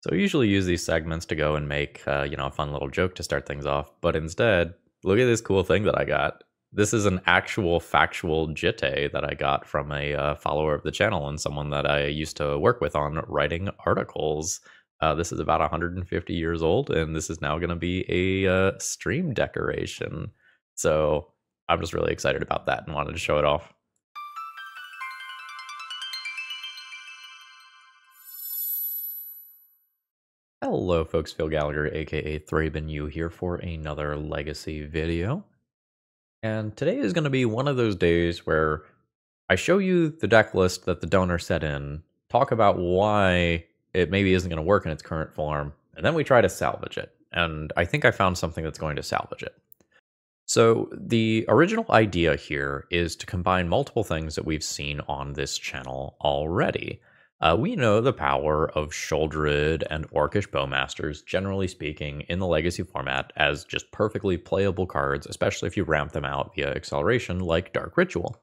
So I usually use these segments to go and make, a fun little joke to start things off. But instead, look at this cool thing that I got. This is an actual factual jitte that I got from a follower of the channel and someone that I used to work with on writing articles. This is about 150 years old, and this is now going to be a stream decoration. So I'm just really excited about that and wanted to show it off. Hello folks, Phil Gallagher, aka ThrabenU here for another Legacy video. And today is going to be one of those days where I show you the deck list that the donor set in, talk about why it maybe isn't going to work in its current form, and then we try to salvage it. And I think I found something that's going to salvage it. So the original idea here is to combine multiple things that we've seen on this channel already. We know the power of Sheoldred and Orcish Bowmasters, generally speaking, in the Legacy format as just perfectly playable cards, especially if you ramp them out via acceleration like Dark Ritual.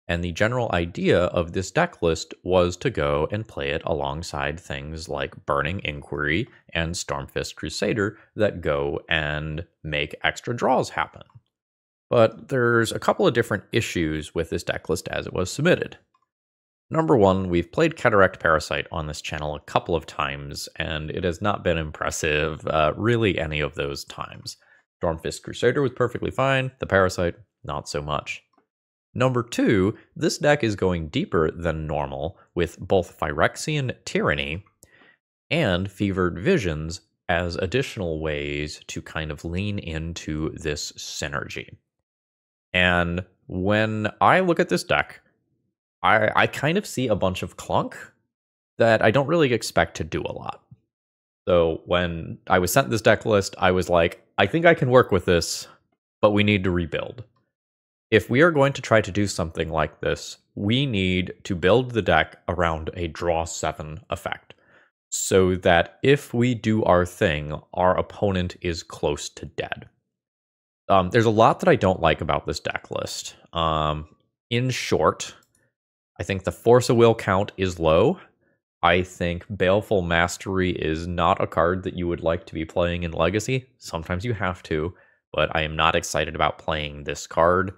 And the general idea of this deck list was to go and play it alongside things like Burning Inquiry and Stormfist Crusader that go and make extra draws happen. But there's a couple of different issues with this deck list as it was submitted. Number one, we've played Cataract Parasite on this channel a couple of times, and it has not been impressive really any of those times. Stormfist Crusader was perfectly fine, the Parasite, not so much. Number two, this deck is going deeper than normal with both Phyrexian Tyranny and Fevered Visions as additional ways to kind of lean into this synergy. And when I look at this deck, I kind of see a bunch of clunk that I don't really expect to do a lot. So when I was sent this deck list, I was like, I think I can work with this, but we need to rebuild. If we are going to try to do something like this, we need to build the deck around a draw 7 effect, so that if we do our thing, our opponent is close to dead. There's a lot that I don't like about this deck list. In short, I think the Force of Will count is low. I think Baleful Mastery is not a card that you would like to be playing in Legacy. Sometimes you have to, but I am not excited about playing this card.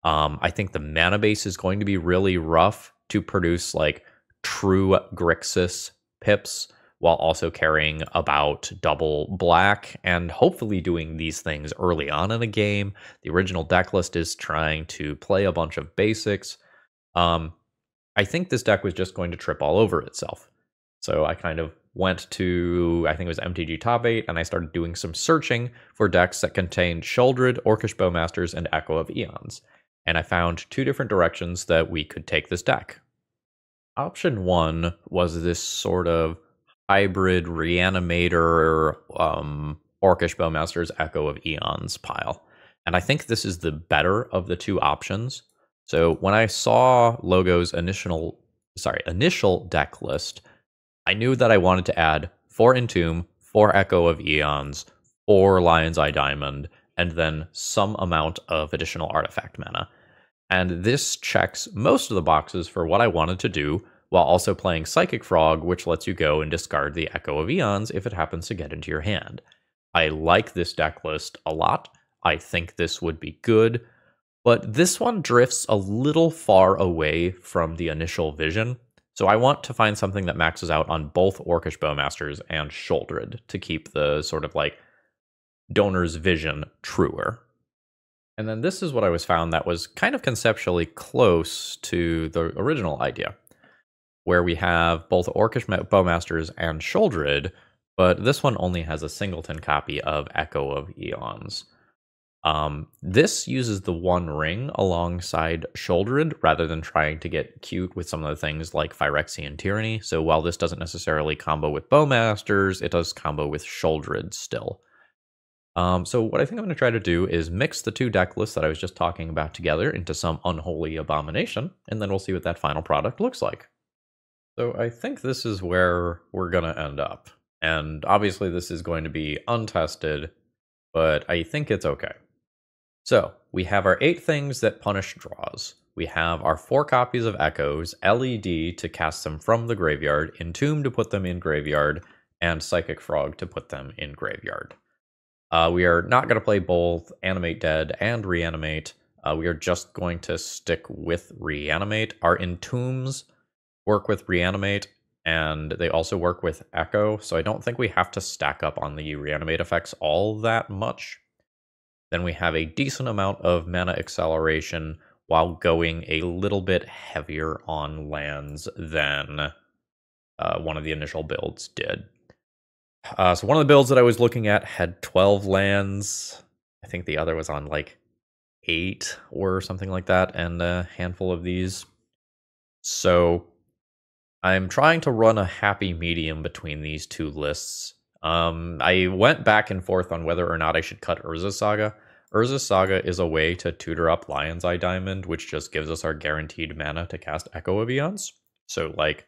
I think the mana base is going to be really rough to produce like true Grixis pips while also carrying about double black and hopefully doing these things early on in a game. The original deck list is trying to play a bunch of basics. I think this deck was just going to trip all over itself. So I kind of went to, I think it was MTG Top 8, and I started doing some searching for decks that contained Sheoldred, Orcish Bowmasters, and Echo of Eons. And I found two different directions that we could take this deck. Option one was this sort of hybrid Reanimator, Orcish Bowmasters, Echo of Eons pile. And I think this is the better of the two options. So when I saw Logo's initial deck list, I knew that I wanted to add 4 Entomb, 4 Echo of Eons, 4 Lion's Eye Diamond, and then some amount of additional artifact mana. And this checks most of the boxes for what I wanted to do, while also playing Psychic Frog, which lets you go and discard the Echo of Eons if it happens to get into your hand. I like this deck list a lot. I think this would be good. But this one drifts a little far away from the initial vision, so I want to find something that maxes out on both Orcish Bowmasters and Sheoldred to keep the sort of like donor's vision truer. And then this is what I was found that was kind of conceptually close to the original idea, where we have both Orcish Bowmasters and Sheoldred, but this one only has a singleton copy of Echo of Eons. This uses the One Ring alongside Sheoldred rather than trying to get cute with some of the things like Phyrexian Tyranny. So while this doesn't necessarily combo with Bowmasters, it does combo with Sheoldred still. So what I think I'm going to try to do is mix the two deck lists that I was just talking about together into some unholy abomination, and then we'll see what that final product looks like. So I think this is where we're going to end up. And obviously this is going to be untested, but I think it's okay. So we have our 8 things that punish draws. We have our 4 copies of Echoes, LED to cast them from the graveyard, Entomb to put them in graveyard, and Psychic Frog to put them in graveyard. We are not going to play both Animate Dead and Reanimate. We are just going to stick with Reanimate. Our Entombs work with Reanimate, and they also work with Echo, so I don't think we have to stack up on the Reanimate effects all that much. Then we have a decent amount of mana acceleration while going a little bit heavier on lands than one of the initial builds did. So one of the builds that I was looking at had 12 lands. I think the other was on like 8 or something like that, and a handful of these. So I'm trying to run a happy medium between these two lists. I went back and forth on whether or not I should cut Urza Saga. Urza Saga is a way to tutor up Lion's Eye Diamond, which just gives us our guaranteed mana to cast Echo of Eons. So, like,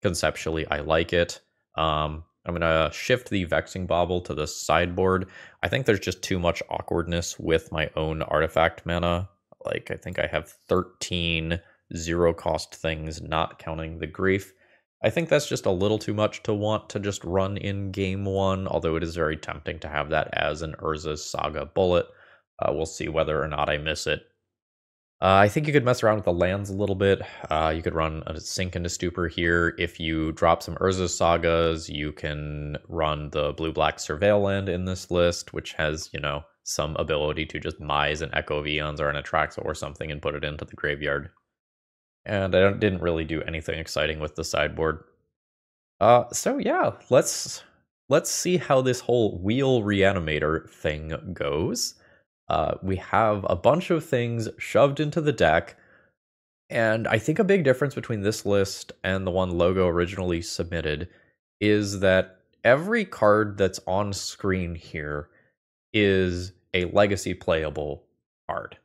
conceptually, I like it. I'm going to shift the Vexing Bauble to the sideboard. I think there's just too much awkwardness with my own artifact mana. Like, I think I have 13 zero-cost things, not counting the Grief. I think that's just a little too much to want to just run in game one, although it is very tempting to have that as an Urza Saga bullet. We'll see whether or not I miss it. I think you could mess around with the lands a little bit. You could run a Sink into Stupor here. If you drop some Urza Sagas, you can run the blue-black Surveil land in this list, which has, you know, some ability to just Mise an Echo of Eons or an Atraxa or something and put it into the graveyard. And I didn't really do anything exciting with the sideboard. So yeah, let's see how this whole wheel reanimator thing goes. We have a bunch of things shoved into the deck, and I think a big difference between this list and the one Logo originally submitted is that every card that's on screen here is a legacy playable card.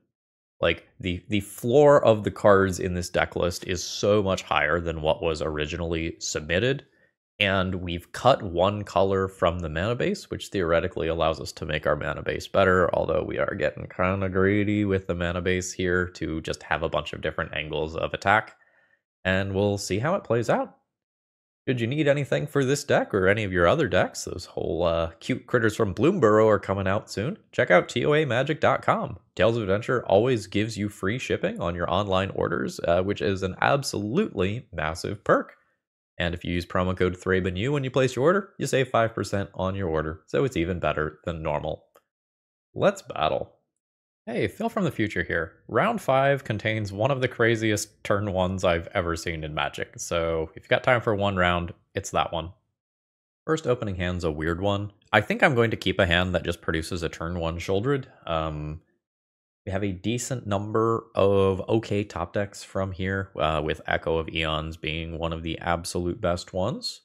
Like, the floor of the cards in this deck list is so much higher than what was originally submitted, and we've cut one color from the mana base, which theoretically allows us to make our mana base better, although we are getting kind of greedy with the mana base here to just have a bunch of different angles of attack, and we'll see how it plays out. Should you need anything for this deck or any of your other decks, those whole cute critters from Bloomborough are coming out soon. Check out TOAmagic.com. Tales of Adventure always gives you free shipping on your online orders, which is an absolutely massive perk. And if you use promo code ThrabenU when you place your order, you save 5% on your order, so it's even better than normal. Let's battle. Hey, Phil from the future here. Round 5 contains one of the craziest turn 1s I've ever seen in Magic, so if you've got time for one round, it's that one. First opening hand's a weird one. I think I'm going to keep a hand that just produces a turn 1 Sheoldred. We have a decent number of okay top decks from here, with Echo of Eons being one of the absolute best ones.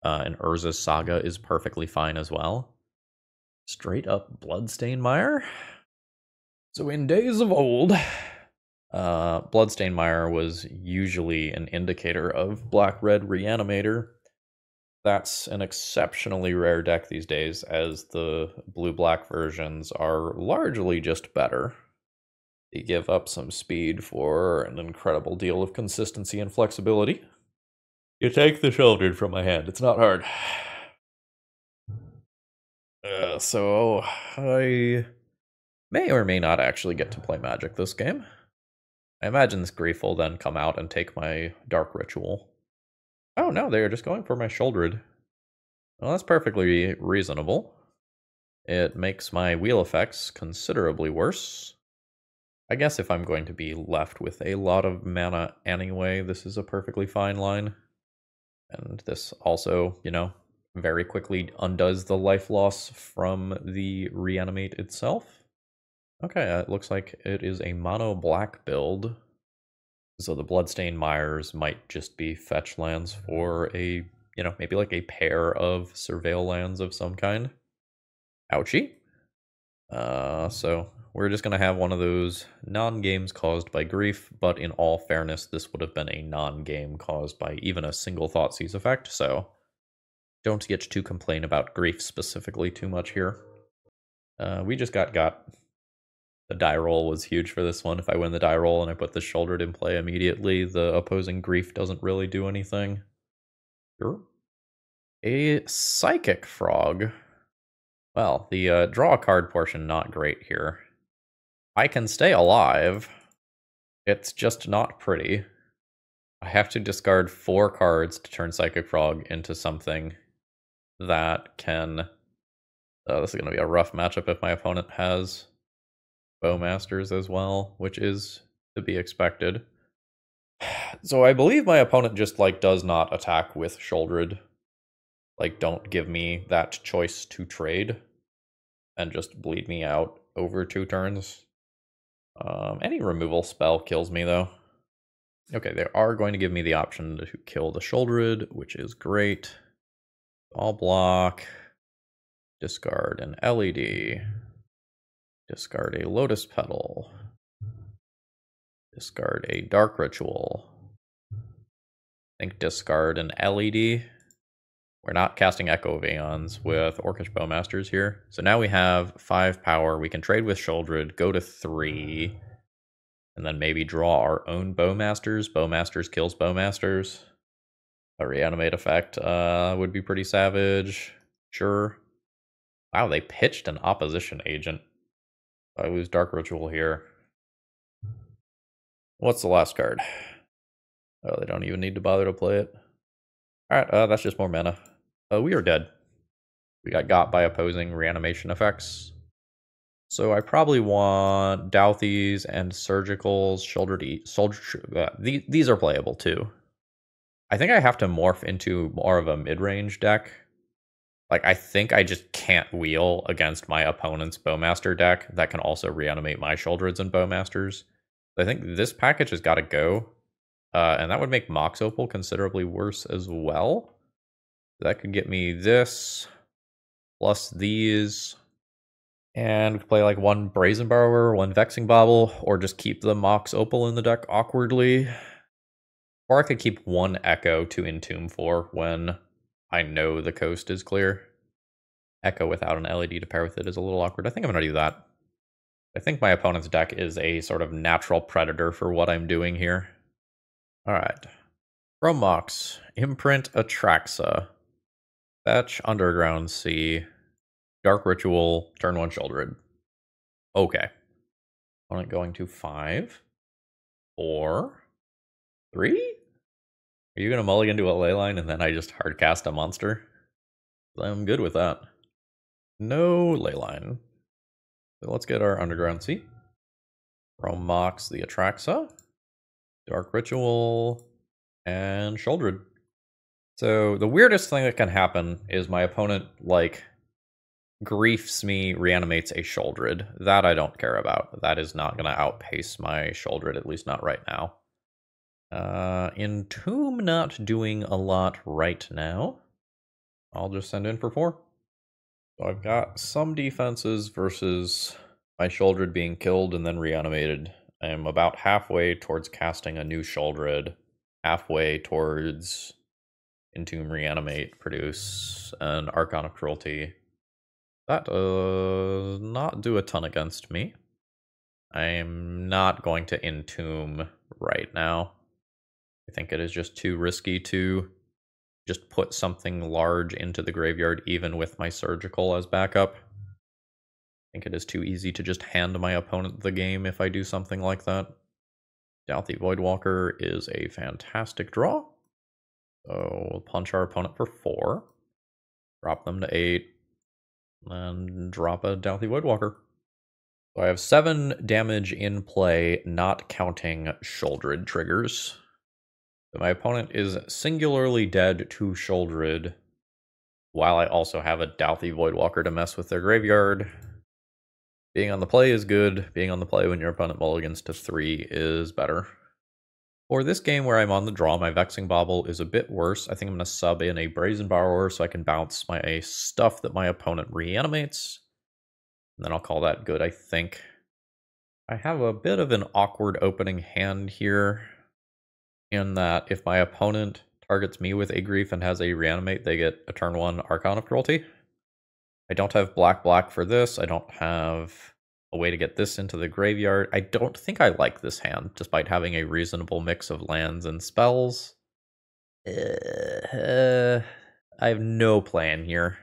And Urza's Saga is perfectly fine as well. Straight up Bloodstained Mire. So in days of old, Bloodstained Mire was usually an indicator of black-red Reanimator. That's an exceptionally rare deck these days, as the blue-black versions are largely just better. They give up some speed for an incredible deal of consistency and flexibility. You take the Sheoldred from my hand, it's not hard. So I may or may not actually get to play Magic this game. I imagine this Grief will then come out and take my Dark Ritual. Oh no, they are just going for my Sheoldred. Well, that's perfectly reasonable. It makes my wheel effects considerably worse. I guess if I'm going to be left with a lot of mana anyway, this is a perfectly fine line. And this also, you know, very quickly undoes the life loss from the Reanimate itself. Okay, it looks like it is a mono black build. So the Bloodstained Mires might just be fetch lands for a, you know, maybe like a pair of Surveil lands of some kind. Ouchie. So we're just going to have one of those non-games caused by Grief, but in all fairness, this would have been a non-game caused by even a single Thoughtseize effect, so don't get to complain about Grief specifically too much here. We just got. The die roll was huge for this one. If I win the die roll and I put the Sheoldred in play immediately, the opposing Grief doesn't really do anything. Sure. A Psychic Frog. Well, the draw a card portion not great here. I can stay alive. It's just not pretty. I have to discard 4 cards to turn Psychic Frog into something that can... this is going to be a rough matchup if my opponent has Bowmasters as well, which is to be expected. So I believe my opponent just, like, does not attack with Sheoldred. Like, don't give me that choice to trade and just bleed me out over 2 turns. Any removal spell kills me, though. Okay, they are going to give me the option to kill the Sheoldred, which is great. I'll block. Discard an LED. Discard a Lotus Petal. Discard a Dark Ritual. I think discard an LED. We're not casting Echo of Eons with Orcish Bowmasters here. So now we have 5 power. We can trade with Sheoldred, go to 3, and then maybe draw our own Bowmasters. Bowmasters kills Bowmasters. A Reanimate effect would be pretty savage. Sure. Wow, they pitched an opposition agent. I lose Dark Ritual here. What's the last card? Oh, they don't even need to bother to play it. Alright, that's just more mana. We are dead. We got by opposing reanimation effects. So I probably want Douthies and Surgicals, these are playable too. I think I have to morph into more of a mid-range deck. Like, I think I just can't wheel against my opponent's Bowmaster deck that can also reanimate my Sheoldreds and Bowmasters. I think this package has got to go. And that would make Mox Opal considerably worse as well. That could get me this, plus these. And we could play like 1 Brazen Borrower, 1 Vexing Bauble, or just keep the Mox Opal in the deck awkwardly. Or I could keep 1 Echo to Entomb for when I know the coast is clear. Echo without an LED to pair with it is a little awkward. I think I'm going to do that. I think my opponent's deck is a sort of natural predator for what I'm doing here. Alright. From Mox, Imprint Atraxa. Fetch Underground Sea. Dark Ritual, turn 1 Sheoldred. Okay. Opponent going to 5, 4, 3? Are you going to mulligan to a Leyline and then I just hardcast a monster? I'm good with that. No Leyline. So let's get our Underground Sea. From Mox, the Atraxa. Dark Ritual. And Sheoldred. So the weirdest thing that can happen is my opponent, like, griefs me, reanimates a Sheoldred. That I don't care about. That is not going to outpace my Sheoldred, at least not right now. Entomb not doing a lot right now. I'll just send in for 4. So I've got some defenses versus my Sheoldred being killed and then reanimated. I am about halfway towards casting a new Sheoldred. Halfway towards Entomb, Reanimate, produce an Archon of Cruelty. That does not do a ton against me. I'm not going to Entomb right now. I think it is just too risky to just put something large into the graveyard, even with my Surgical as backup. I think it is too easy to just hand my opponent the game if I do something like that. Douthie Voidwalker is a fantastic draw. So we'll punch our opponent for 4. Drop them to 8. And drop a Douthie Voidwalker. So I have 7 damage in play, not counting Sheoldred triggers. So my opponent is singularly dead to Sheoldred, while I also have a Douthie Voidwalker to mess with their graveyard. Being on the play is good. Being on the play when your opponent mulligans to 3 is better. For this game where I'm on the draw, my Vexing Bauble is a bit worse. I think I'm going to sub in a Brazen Borrower so I can bounce my stuff that my opponent reanimates. And then I'll call that good, I think. I have a bit of an awkward opening hand here, in that if my opponent targets me with a Grief and has a Reanimate, they get a turn 1 Archon of Cruelty. I don't have black for this. I don't have a way to get this into the graveyard. I don't think I like this hand, despite having a reasonable mix of lands and spells. I have no plan here.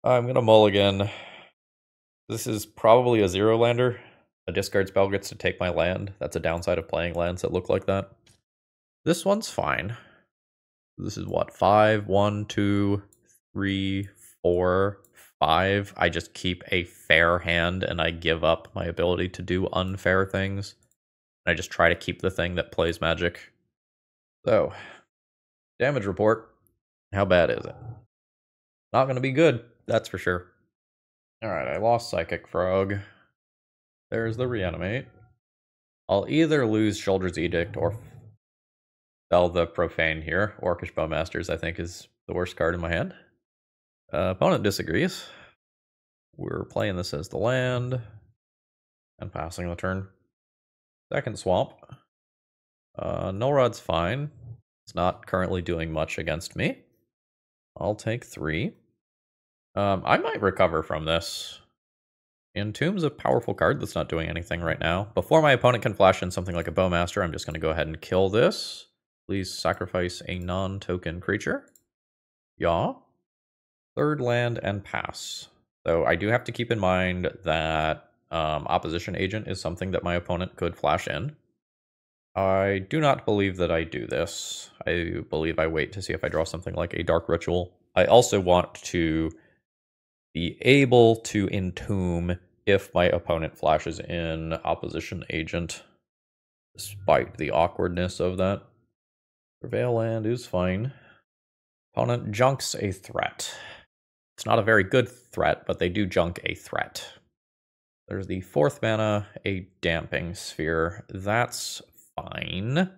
I'm gonna mulligan. This is probably a 0-lander. A discard spell gets to take my land. That's a downside of playing lands that look like that. This one's fine. This is what, 5, 1, 2, 3, 4, 5. I just keep a fair hand and I give up my ability to do unfair things. I just try to keep the thing that plays magic. So, damage report. How bad is it? Not going to be good, that's for sure. Alright, I lost Psychic Frog. There's the Reanimate. I'll either lose Sheoldred's Edict or spell the Profane here. Orcish Bowmasters, I think, is the worst card in my hand. Opponent disagrees. We're playing this as the land and passing the turn. Second swamp. Null Rod's fine. It's not currently doing much against me. I'll take 3. I might recover from this. Entomb's a powerful card that's not doing anything right now. Before my opponent can flash in something like a Bowmaster, I'm just going to go ahead and kill this. Please sacrifice a non-token creature. Yeah. Third land and pass. So I do have to keep in mind that opposition agent is something that my opponent could flash in. I do not believe that I do this. I believe I wait to see if I draw something like a Dark Ritual. I also want to be able to entomb if my opponent flashes in opposition agent, despite the awkwardness of that. Prevail land is fine. Opponent junks a threat. It's not a very good threat, but they do junk a threat. There's the 4th mana, a Damping Sphere. That's fine.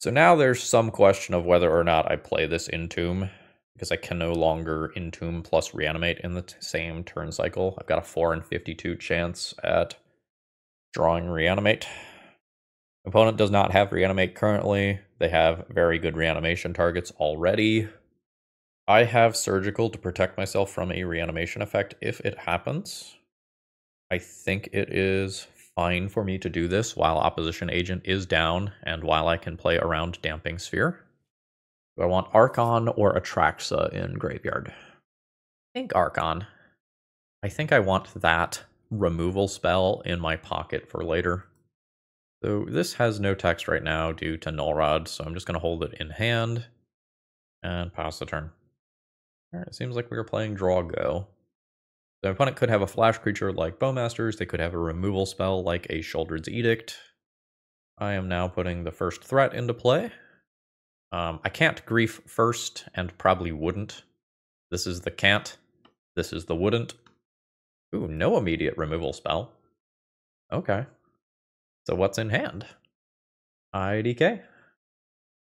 So now there's some question of whether or not I play this Entomb, because I can no longer Entomb plus Reanimate in the same turn cycle. I've got a 4 in 52 chance at drawing Reanimate. Opponent does not have Reanimate currently. They have very good reanimation targets already. I have Surgical to protect myself from a reanimation effect if it happens. I think it is fine for me to do this while opposition agent is down and while I can play around Damping Sphere. Do I want Archon or Atraxa in graveyard? I think Archon. I think I want that removal spell in my pocket for later. So this has no text right now due to Null Rod, so I'm just going to hold it in hand and pass the turn. Alright, it seems like we were playing Draw Go. The opponent could have a flash creature like Bowmasters, they could have a removal spell like a Sheoldred's Edict. I am now putting the first threat into play. I can't grief first, and probably wouldn't. This is the can't. This is the wouldn't. Ooh, no immediate removal spell. Okay. So what's in hand? IDK.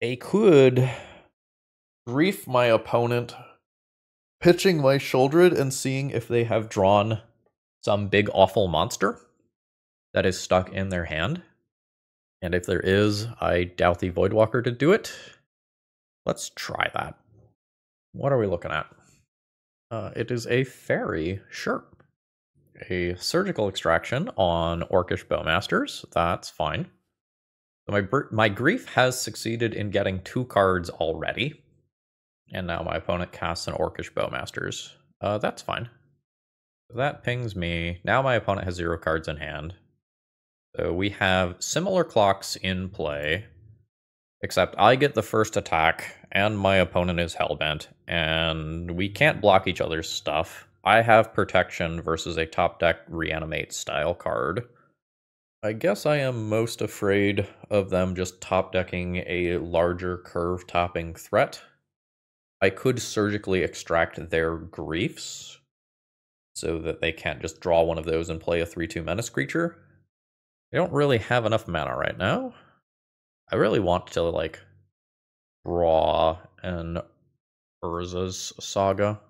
I could grief my opponent, pitching my Sheoldred and seeing if they have drawn some big awful monster that is stuck in their hand. And if there is, I doubt the Voidwalker to do it. Let's try that. What are we looking at? It is a fairy, sure. A surgical extraction on Orcish Bowmasters, that's fine. So my grief has succeeded in getting 2 cards already. And now my opponent casts an Orcish Bowmasters. That's fine. So that pings me. Now my opponent has 0 cards in hand. So we have similar clocks in play, except I get the first attack, and my opponent is Hellbent, and we can't block each other's stuff. I have protection versus a top deck Reanimate style card. I guess I am most afraid of them just top decking a larger curve topping threat. I could surgically extract their griefs so that they can't just draw one of those and play a 3/2 menace creature. I don't really have enough mana right now. I really want to, like, draw an Urza's Saga.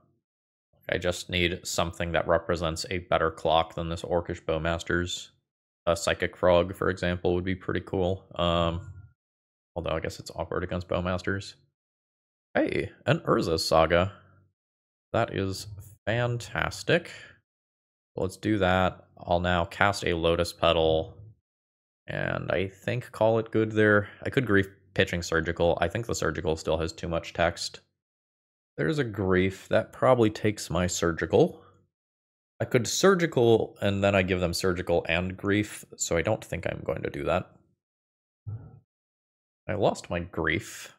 I just need something that represents a better clock than this Orcish Bowmasters. A Psychic Frog, for example, would be pretty cool. Although I guess it's awkward against Bowmasters. Hey, an Urza Saga. That is fantastic. Let's do that. I'll now cast a Lotus Petal, and I think call it good there. I could grief pitching Surgical. I think the Surgical still has too much text. There's a Grief. That probably takes my Surgical. I could Surgical, and then I give them Surgical and Grief, so I don't think I'm going to do that. I lost my Grief,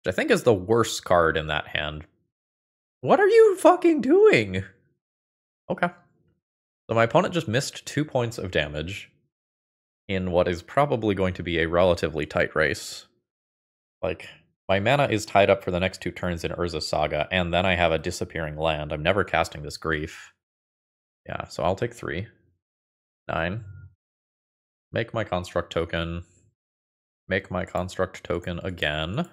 which I think is the worst card in that hand. What are you fucking doing? Okay. So my opponent just missed 2 points of damage in what is probably going to be a relatively tight race. Like, my mana is tied up for the next 2 turns in Urza Saga, and then I have a disappearing land. I'm never casting this Grief. Yeah, so I'll take 3. 9. Make my Construct token. Make my Construct token again.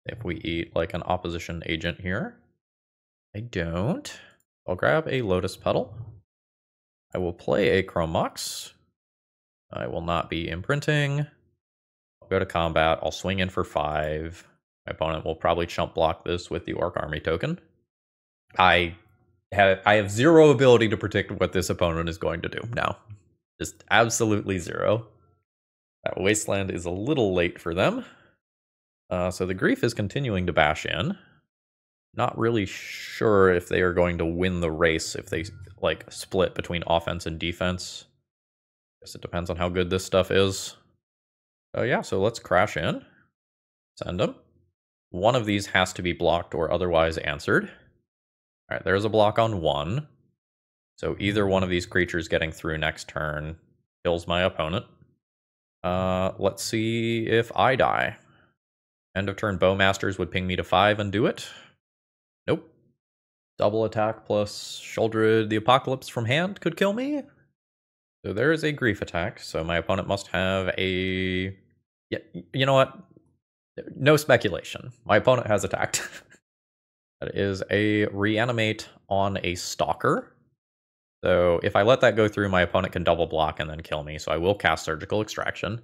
If we eat, like, an opposition agent here. I don't. I'll grab a Lotus Petal. I will play a Chrome Mox. I will not be imprinting. I'll go to combat. I'll swing in for 5. My opponent will probably chump block this with the Orc Army token. I have zero ability to predict what this opponent is going to do now. Just absolutely zero. That Wasteland is a little late for them. So the Grief is continuing to bash in. Not really sure if they are going to win the race if they like split between offense and defense. Guess it depends on how good this stuff is. Oh yeah, so let's crash in. Send them. One of these has to be blocked or otherwise answered. All right, there's a block on 1. So either one of these creatures getting through next turn kills my opponent. Let's see if I die. End of turn Bowmasters would ping me to 5 and do it. Nope. Double attack plus Sheoldred the Apocalypse from hand could kill me. So there is a Grief attack, so my opponent must have a... Yeah, you know what? No speculation. My opponent has attacked. That is a Reanimate on a Stalker. So if I let that go through, my opponent can double block and then kill me, so I will cast Surgical Extraction.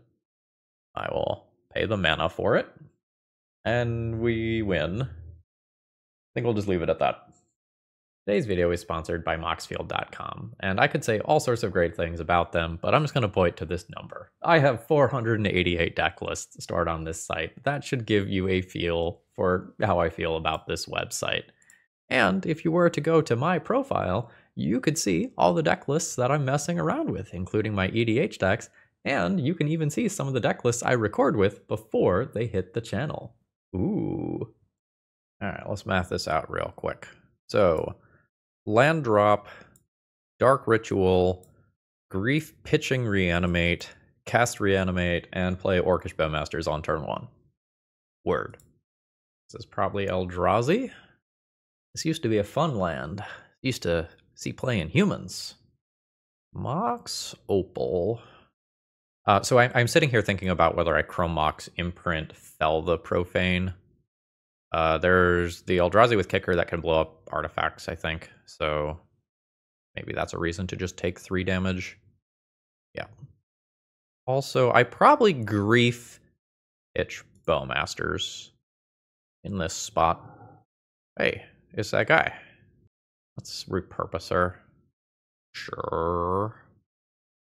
I will pay the mana for it. And we win. I think we'll just leave it at that. Today's video is sponsored by Moxfield.com, and I could say all sorts of great things about them, but I'm just going to point to this number. I have 488 deck lists stored on this site. That should give you a feel for how I feel about this website. And if you were to go to my profile, you could see all the deck lists that I'm messing around with, including my EDH decks, and you can even see some of the deck lists I record with before they hit the channel. Ooh. Alright, let's math this out real quick. So, land drop, Dark Ritual, Grief pitching Reanimate, cast Reanimate, and play Orcish Bowmasters on turn 1. Word. This is probably Eldrazi. This used to be a fun land. Used to see play in humans. Mox Opal. So I'm sitting here thinking about whether I Chrome Mox imprint Fell the Profane. There's the Eldrazi with Kicker that can blow up artifacts, I think. So maybe that's a reason to just take 3 damage. Yeah. Also, I probably Grief pitch Bowmasters in this spot. Hey, it's that guy. Let's repurpose her. Sure.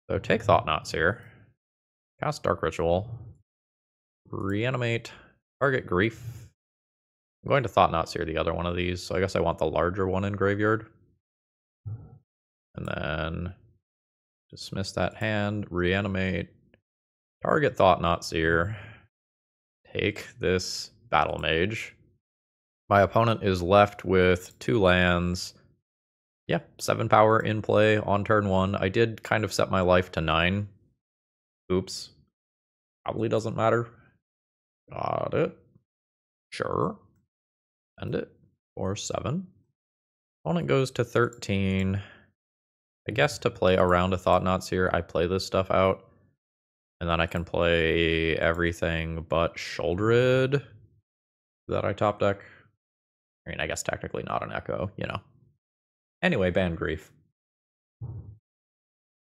So take Thought-Knots here. Cast Dark Ritual. Reanimate. Target Grief. I'm going to Thought-Knots here, the other one of these, so I guess I want the larger one in graveyard. And then dismiss that hand, Reanimate, target Thought-Knots here, take this Battle Mage. My opponent is left with 2 lands. Yeah, 7 power in play on turn 1. I did kind of set my life to 9. Oops. Probably doesn't matter. Got it. Sure. End it. Or 7. Opponent goes to 13. I guess to play around a Thought-Knots here, I play this stuff out. And then I can play everything but Sheoldred that I top deck. I mean, I guess technically not an Echo, you know. Anyway, ban Grief.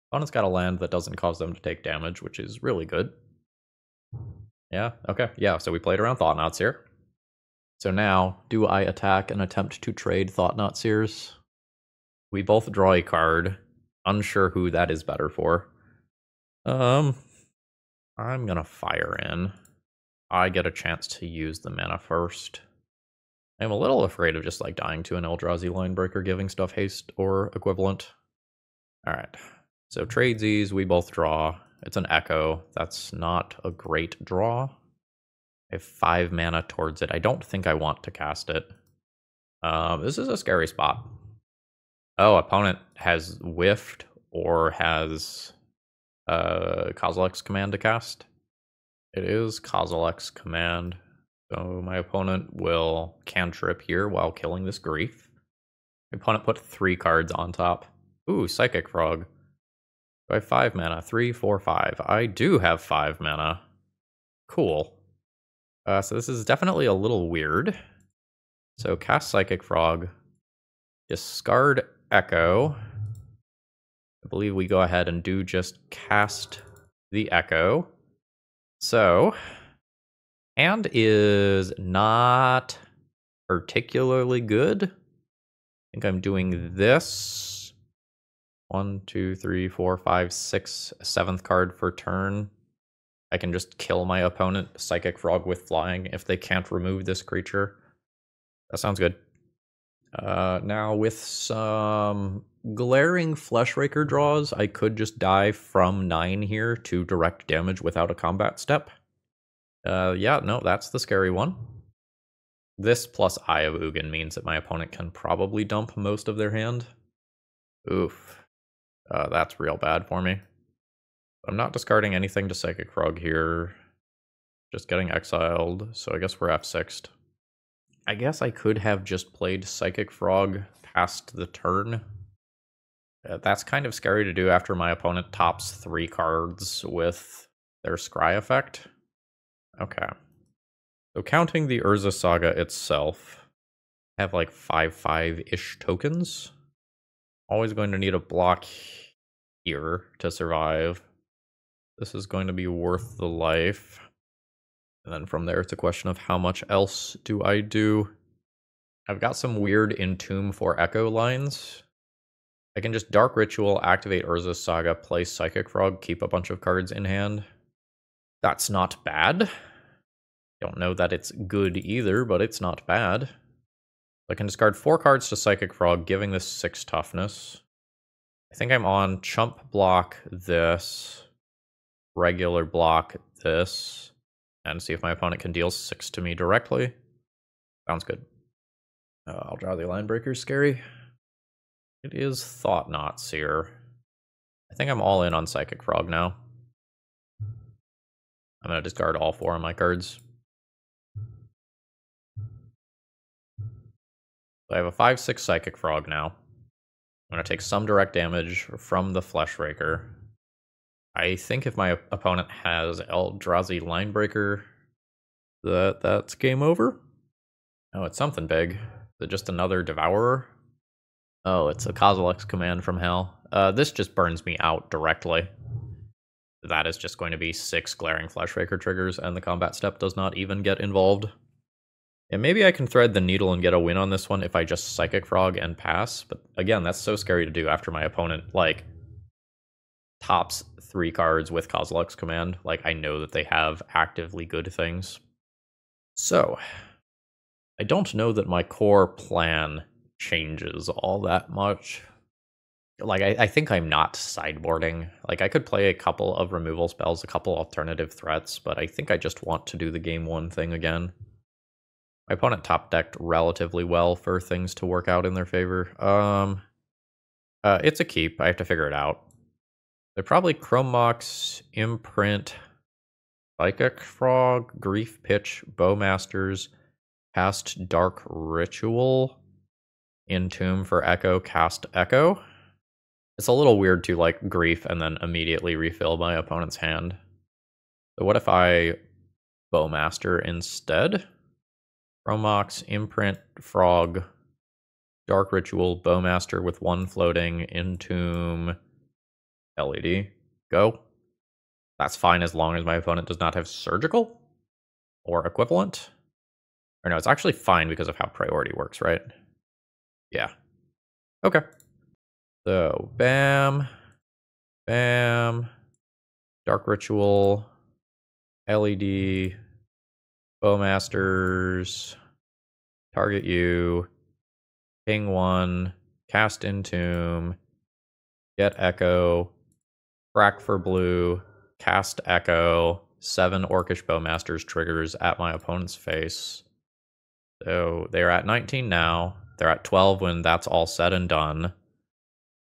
Opponent's got a land that doesn't cause them to take damage, which is really good. Yeah, okay. Yeah, so we played around Thought-Knots here. So now, do I attack and attempt to trade Thought-Knot Seers? We both draw a card. Unsure who that is better for. I'm gonna fire in. I get a chance to use the mana first. I'm a little afraid of just like dying to an Eldrazi Linebreaker giving stuff haste or equivalent. Alright, so tradesies, we both draw. It's an Echo. That's not a great draw. I have 5 mana towards it. I don't think I want to cast it. This is a scary spot. Oh, opponent has whiffed or has Kozilek's Command to cast. It is Kozilek's Command. So my opponent will cantrip here while killing this grief. My opponent put 3 cards on top. Ooh, Psychic Frog. Do I have 5 mana? 3, 4, 5. I do have 5 mana. Cool. So this is definitely a little weird. So cast Psychic Frog. Discard Echo. I believe we go ahead and do just cast the Echo. So, hand is not particularly good. I think I'm doing this. 1, 2, 3, 4, 5, 6, 7th card for turn. I can just kill my opponent, Psychic Frog with flying, if they can't remove this creature. That sounds good. Now with some glaring Fleshraker draws, I could just die from 9 here to direct damage without a combat step. Yeah, no, that's the scary one. This plus Eye of Ugin means that my opponent can probably dump most of their hand. Oof. That's real bad for me. I'm not discarding anything to Psychic Frog here. Just getting exiled, so I guess we're F6'd. I guess I could have just played Psychic Frog past the turn. That's kind of scary to do after my opponent tops 3 cards with their Scry effect. Okay. So counting the Urza Saga itself, I have like 5/5-ish tokens. Always going to need a block here to survive. This is going to be worth the life. And then from there, it's a question of how much else do I do. I've got some weird Entomb for Echo lines. I can just Dark Ritual, activate Urza's Saga, play Psychic Frog, keep a bunch of cards in hand. That's not bad. Don't know that it's good either, but it's not bad. I can discard 4 cards to Psychic Frog, giving this 6 toughness. I think I'm on Chump block this, regular block this, and see if my opponent can deal 6 to me directly. Sounds good. I'll draw the Linebreaker. Scary. It is Thought-Knot Seer. I think I'm all in on Psychic Frog now. I'm going to discard all 4 of my cards. So I have a 5/6 Psychic Frog now. I'm going to take some direct damage from the Fleshraker. I think if my opponent has Eldrazi Linebreaker, that's game over. Oh, it's something big. Is it just another Devourer? Oh, it's a Kozilek's Command from Hell. This just burns me out directly. That is just going to be 6 glaring Fleshraker triggers, and the combat step does not even get involved. And maybe I can thread the needle and get a win on this one if I just Psychic Frog and pass, but again, that's so scary to do after my opponent, like, tops 3 cards with Kozilek's Command. Like, I know that they have actively good things. So, I don't know that my core plan changes all that much. Like, I think I'm not sideboarding. Like, I could play a couple of removal spells, a couple alternative threats, but I think I just want to do the game 1 thing again. My opponent top decked relatively well for things to work out in their favor. It's a keep. I have to figure it out. They're probably Chrome Mox, Imprint, Psychic Frog, Grief Pitch, Bowmasters, cast Dark Ritual, Entomb for Echo, cast Echo. It's a little weird to like Grief and then immediately refill my opponent's hand. So what if I Bowmaster instead? Chrome Mox, Imprint, Frog, Dark Ritual, Bowmaster with 1 floating, Entomb, LED. Go. That's fine as long as my opponent does not have Surgical or equivalent. Or no, it's actually fine because of how priority works, right? Yeah. Okay. So, bam, bam, Dark Ritual, LED, Bowmasters, target you, ping 1, cast Entomb, get Echo, crack for blue, cast Echo, 7 Orcish Bowmasters triggers at my opponent's face. So they're at 19 now. They're at 12 when that's all said and done.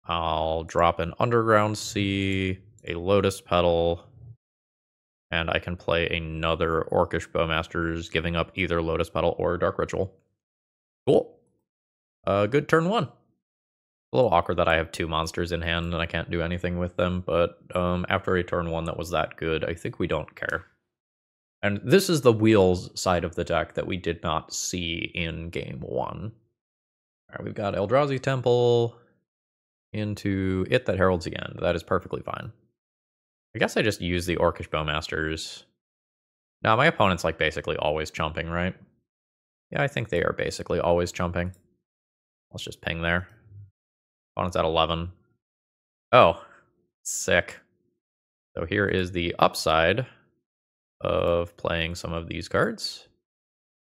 I'll drop an Underground Sea, a Lotus Petal, and I can play another Orcish Bowmasters, giving up either Lotus Petal or Dark Ritual. Cool. Good turn 1. A little awkward that I have 2 monsters in hand and I can't do anything with them, but after a turn 1 that was that good, I think we don't care. And this is the wheels side of the deck that we did not see in game 1. Alright, we've got Eldrazi Temple into It That Heralds the End. That is perfectly fine. I guess I just use the Orcish Bowmasters. Now, my opponent's like basically always chumping, right? Yeah, I think they are basically always chumping. Let's just ping there. Opponent's at 11. Oh, sick. So here is the upside of playing some of these cards.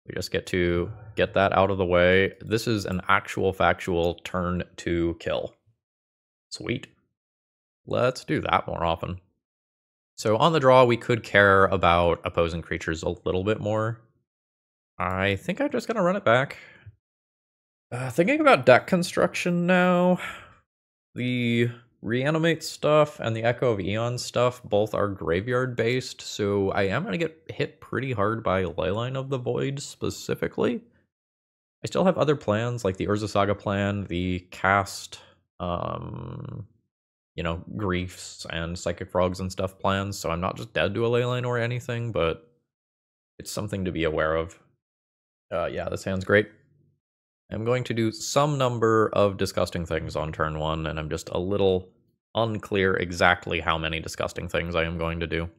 We just get to get that out of the way. This is an actual factual turn to kill. Sweet. Let's do that more often. So on the draw, we could care about opposing creatures a little bit more. I think I'm just going to run it back. Thinking about deck construction now, the Reanimate stuff and the Echo of Eons stuff both are graveyard based, so I am going to get hit pretty hard by Leyline of the Void specifically. I still have other plans like the Urza Saga plan, the cast, Griefs and Psychic Frogs and stuff plans, so I'm not just dead to a Leyline or anything, but it's something to be aware of. Yeah, this hand's great. I'm going to do some number of disgusting things on turn 1, and I'm just a little unclear exactly how many disgusting things I am going to do.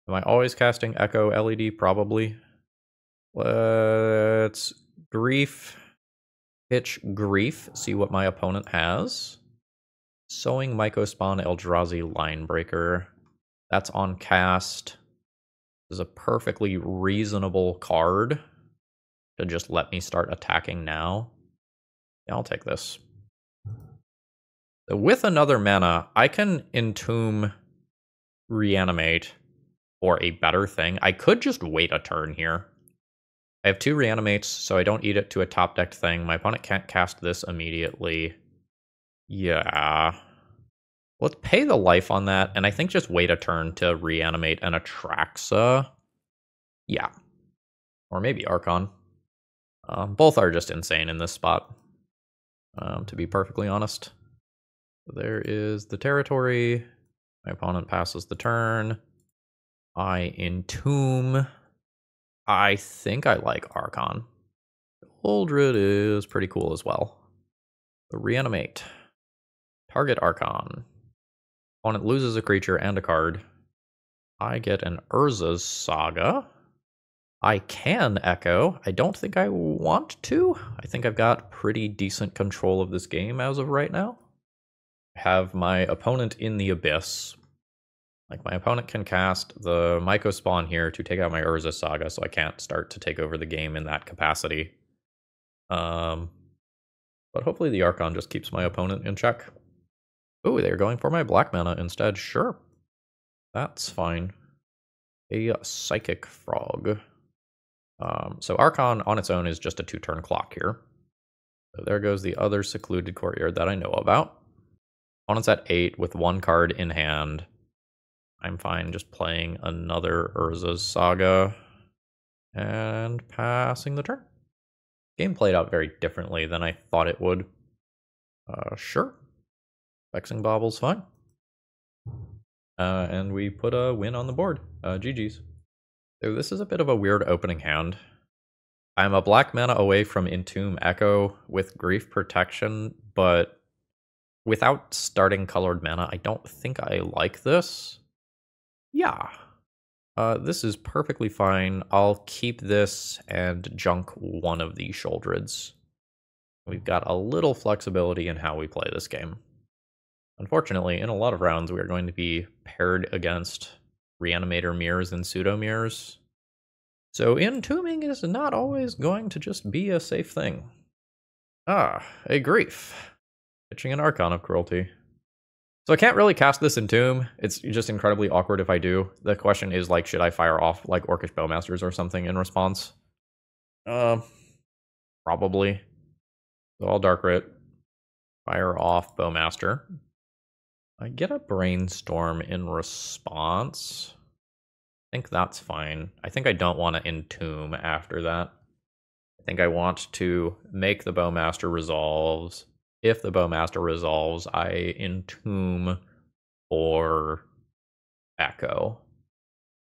Am I always casting Echo LED? Probably. Let's Grief, pitch Grief, see what my opponent has. Sowing Mycospawn Eldrazi Linebreaker. That's on cast. This is a perfectly reasonable card to just let me start attacking now. Yeah, I'll take this. So with another mana, I can Entomb Reanimate for a better thing. I could just wait a turn here. I have 2 Reanimates, so I don't eat it to a top decked thing. My opponent can't cast this immediately. Yeah. Let's pay the life on that, and I think just wait a turn to Reanimate an Atraxa. Yeah. Or maybe Archon. Both are just insane in this spot, to be perfectly honest. There is the territory. My opponent passes the turn. I Entomb. I think I like Archon. Sheoldred is pretty cool as well. The Reanimate. Target Archon. Opponent loses a creature and a card. I get an Urza's Saga. I can Echo. I don't think I want to. I think I've got pretty decent control of this game as of right now. I have my opponent in the Abyss. Like, my opponent can cast the Mycospawn here to take out my Urza Saga, so I can't start to take over the game in that capacity. But hopefully the Archon just keeps my opponent in check. Oh, they're going for my black mana instead. Sure. That's fine. A Psychic Frog. So Archon on its own is just a 2-turn clock here. So there goes the other Secluded Courtyard that I know about. Opponent's at 8 with 1 card in hand. I'm fine just playing another Urza's Saga and passing the turn. Game played out very differently than I thought it would. Sure. Vexing Bobble's fine. And we put a win on the board. GG's. So this is a bit of a weird opening hand. I'm a black mana away from Entomb Echo with Grief Protection, but without starting colored mana, I don't think I like this. Yeah. This is perfectly fine. I'll keep this and junk one of the Sheoldreds. We've got a little flexibility in how we play this game. Unfortunately, in a lot of rounds, we are going to be paired against Reanimator mirrors and pseudo mirrors. So entombing is not always going to just be a safe thing. Ah, a grief. Pitching an Archon of Cruelty. So I can't really cast this Entomb. It's just incredibly awkward if I do. The question is, like, should I fire off, like, Orcish Bowmasters or something in response? Probably. So I'll Dark Writ. Fire off Bowmaster. I get a Brainstorm in response. I think that's fine. I think I don't want to Entomb after that. I think I want to make the Bowmaster resolves. If the Bowmaster resolves, I Entomb or Echo,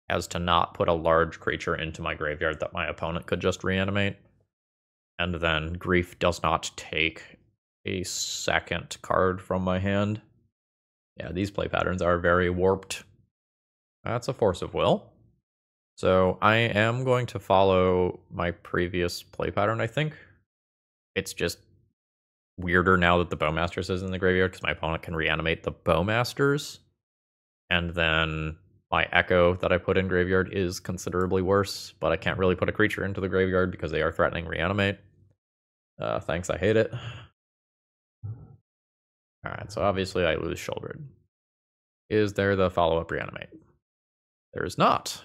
as to not put a large creature into my graveyard that my opponent could just reanimate. And then Grief does not take a second card from my hand. Yeah, these play patterns are very warped. That's a Force of Will. So I am going to follow my previous play pattern, I think. It's just weirder now that the Bowmasters is in the graveyard, because my opponent can reanimate the Bowmasters. And then my Echo that I put in graveyard is considerably worse, but I can't really put a creature into the graveyard because they are threatening Reanimate. Thanks, I hate it. Alright, so obviously I lose Sheoldred. Is there the follow-up Reanimate? There is not.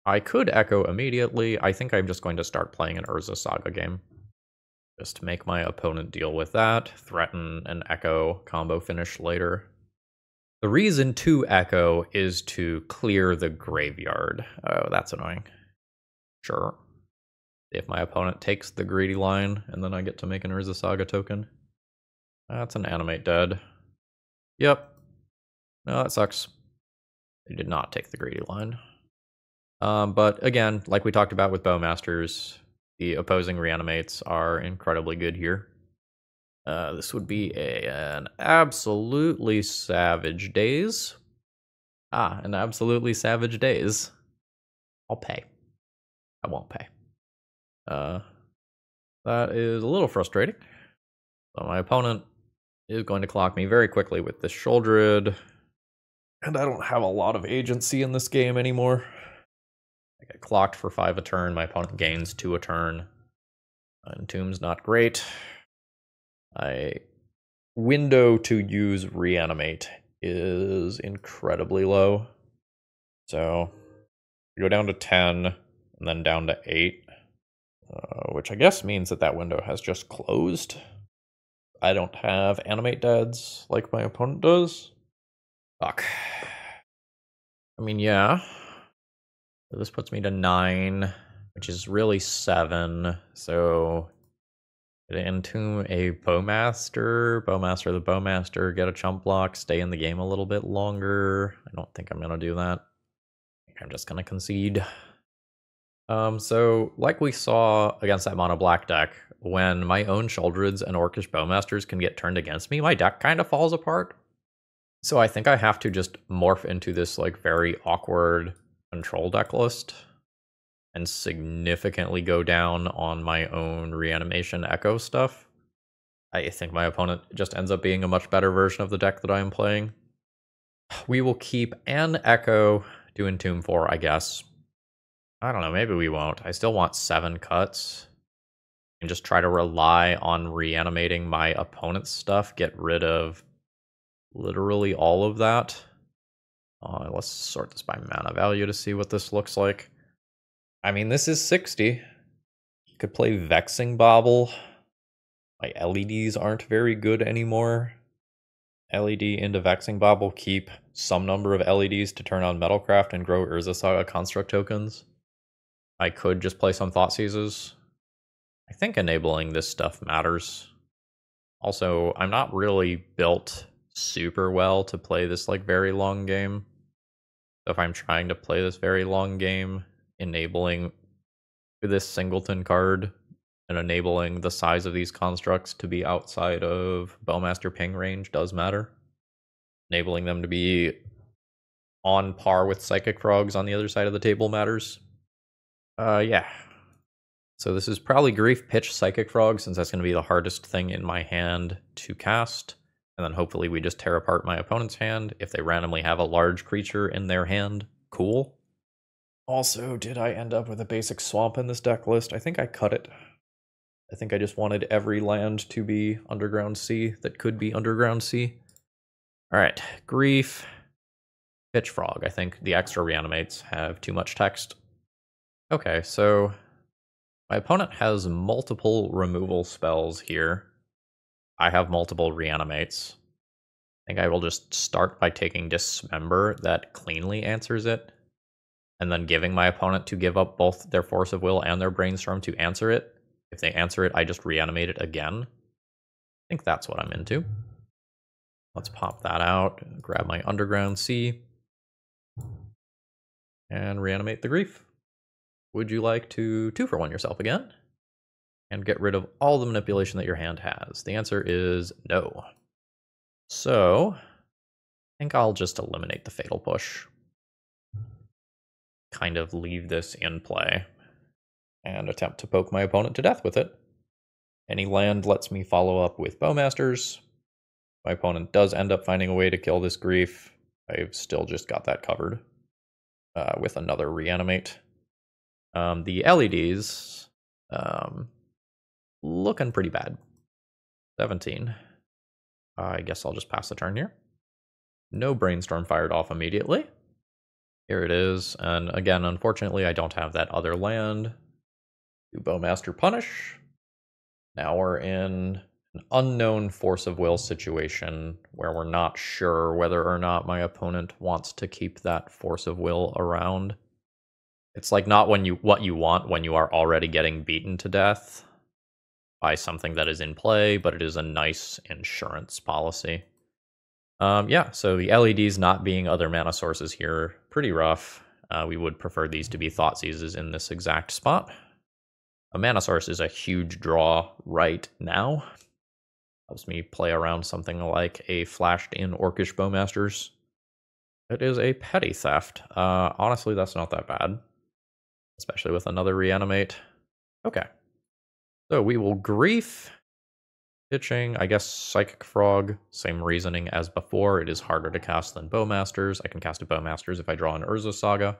I could Echo immediately. I think I'm just going to start playing an Urza Saga game. Just to make my opponent deal with that. Threaten an Echo combo finish later. The reason to Echo is to clear the graveyard. Oh, that's annoying. Sure. If my opponent takes the greedy line, and then I get to make an Urza Saga token. That's an Animate dead. Yep. No, that sucks. They did not take the greedy line. But again, like we talked about with Bowmasters, the opposing Reanimates are incredibly good here. This would be an Absolutely Savage Days. An Absolutely Savage Days. I'll pay. I won't pay. That is a little frustrating. So my opponent is going to clock me very quickly with this Sheoldred. And I don't have a lot of agency in this game anymore. I get clocked for 5 a turn. My opponent gains 2 a turn. Entomb's not great. My window to use Reanimate is incredibly low. So go down to 10 and then down to 8. Which I guess means that that window has just closed. I don't have Animate deads like my opponent does. Fuck. I mean, yeah. So this puts me to 9, which is really 7. So Entomb a Bowmaster, Bowmaster the Bowmaster, get a chump block, stay in the game a little bit longer. I don't think I'm going to do that. I think I'm just going to concede. So like we saw against that mono black deck, when my own Sheoldreds and Orcish Bowmasters can get turned against me, my deck kind of falls apart. So I think I have to just morph into this like very awkward control deck list and significantly go down on my own reanimation Echo stuff. I think my opponent just ends up being a much better version of the deck that I am playing. We will keep an Echo to Entomb for, I guess. I don't know, maybe we won't. I still want 7 cuts. And just try to rely on reanimating my opponent's stuff, get rid of literally all of that. Let's sort this by mana value to see what this looks like. I mean, this is 60. You could play Vexing Bauble. My LEDs aren't very good anymore. LED into Vexing Bauble, keep some number of LEDs to turn on Metalcraft and grow Urza Saga construct tokens. I could just play some Thoughtseizes. I think enabling this stuff matters. Also, I'm not really built super well to play this like very long game. So if I'm trying to play this very long game, enabling this singleton card and enabling the size of these constructs to be outside of Bowmaster ping range does matter. Enabling them to be on par with Psychic Frogs on the other side of the table matters. Yeah. So this is probably Grief Pitch Psychic Frog, since that's going to be the hardest thing in my hand to cast. And then hopefully we just tear apart my opponent's hand. If they randomly have a large creature in their hand, cool. Also, did I end up with a basic swamp in this deck list? I think I cut it. I think I just wanted every land to be Underground Sea that could be Underground Sea. Alright, Grief, Pitch Frog. I think the extra Reanimates have too much text. Okay, so my opponent has multiple removal spells here. I have multiple Reanimates. I think I will just start by taking Dismember that cleanly answers it, and then giving my opponent to give up both their Force of Will and their Brainstorm to answer it. If they answer it, I just reanimate it again. I think that's what I'm into. Let's pop that out, grab my Underground Sea, and reanimate the Grief. Would you like to 2-for-1 yourself again? And get rid of all the manipulation that your hand has? The answer is no. So, I think I'll just eliminate the Fatal Push. Kind of leave this in play. And attempt to poke my opponent to death with it. Any land lets me follow up with Bowmasters. My opponent does end up finding a way to kill this Grief. I've still just got that covered with another Reanimate. The LEDs, looking pretty bad. 17. I guess I'll just pass the turn here. No Brainstorm fired off immediately. Here it is, and again, unfortunately, I don't have that other land. Do Bowmaster Punish. Now we're in an unknown Force of Will situation where we're not sure whether or not my opponent wants to keep that Force of Will around. It's like not what you want when you are already getting beaten to death by something that is in play, but it is a nice insurance policy. Yeah, so the LEDs not being other mana sources here, pretty rough. We would prefer these to be Thoughtseizes in this exact spot. A mana source is a huge draw right now. Helps me play around something like a flashed-in Orcish Bowmasters. It is a petty theft. Honestly, that's not that bad. Especially with another Reanimate. Okay. So we will Grief. Pitching, I guess Psychic Frog, same reasoning as before. It is harder to cast than Bowmasters. I can cast a Bowmasters if I draw an Urza Saga.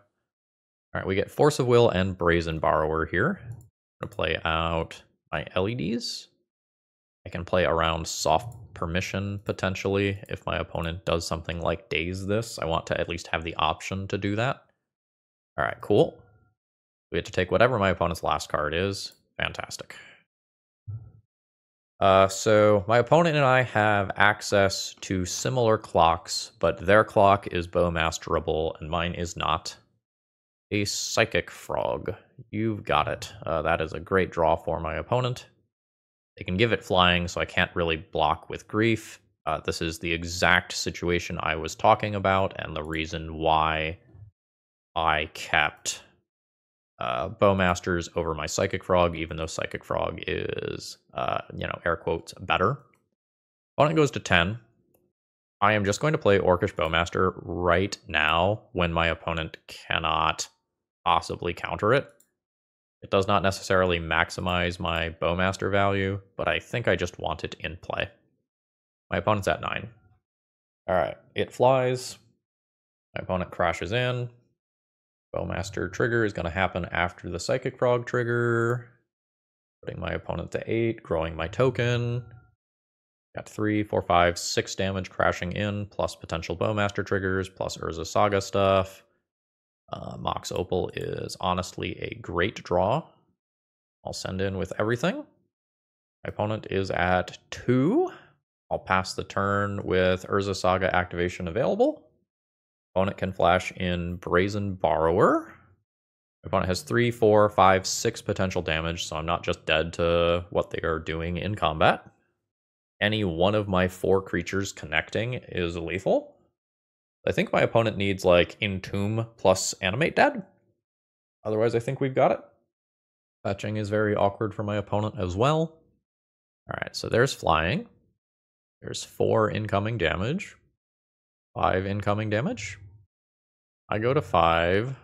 Alright, we get Force of Will and Brazen Borrower here. I'm going to play out my LEDs. I can play around Soft Permission, potentially, if my opponent does something like Daze this. I want to at least have the option to do that. Alright, cool. We have to take whatever my opponent's last card is. Fantastic. So my opponent and I have access to similar clocks, but their clock is Bowmasterable and mine is not. A Psychic Frog. You've got it. That is a great draw for my opponent. They can give it flying, so I can't really block with Grief. This is the exact situation I was talking about, and the reason why I kept Bowmasters over my Psychic Frog, even though Psychic Frog is, air quotes, better. Opponent goes to 10. I am just going to play Orcish Bowmaster right now when my opponent cannot possibly counter it. It does not necessarily maximize my Bowmaster value, but I think I just want it in play. My opponent's at 9. Alright, it flies. My opponent crashes in. Bowmaster trigger is going to happen after the Psychic Frog trigger. Putting my opponent to 8, growing my token. Got 3, 4, 5, 6 damage crashing in, plus potential Bowmaster triggers, plus Urza Saga stuff. Mox Opal is honestly a great draw. I'll send in with everything. My opponent is at 2. I'll pass the turn with Urza Saga activation available. Opponent can flash in Brazen Borrower. Opponent has 3, 4, 5, 6 potential damage, so I'm not just dead to what they are doing in combat. Any one of my 4 creatures connecting is lethal. I think my opponent needs like Entomb plus Animate Dead. Otherwise, I think we've got it. Fetching is very awkward for my opponent as well. Alright, so there's flying. There's 4 incoming damage. 5 incoming damage. I go to 5.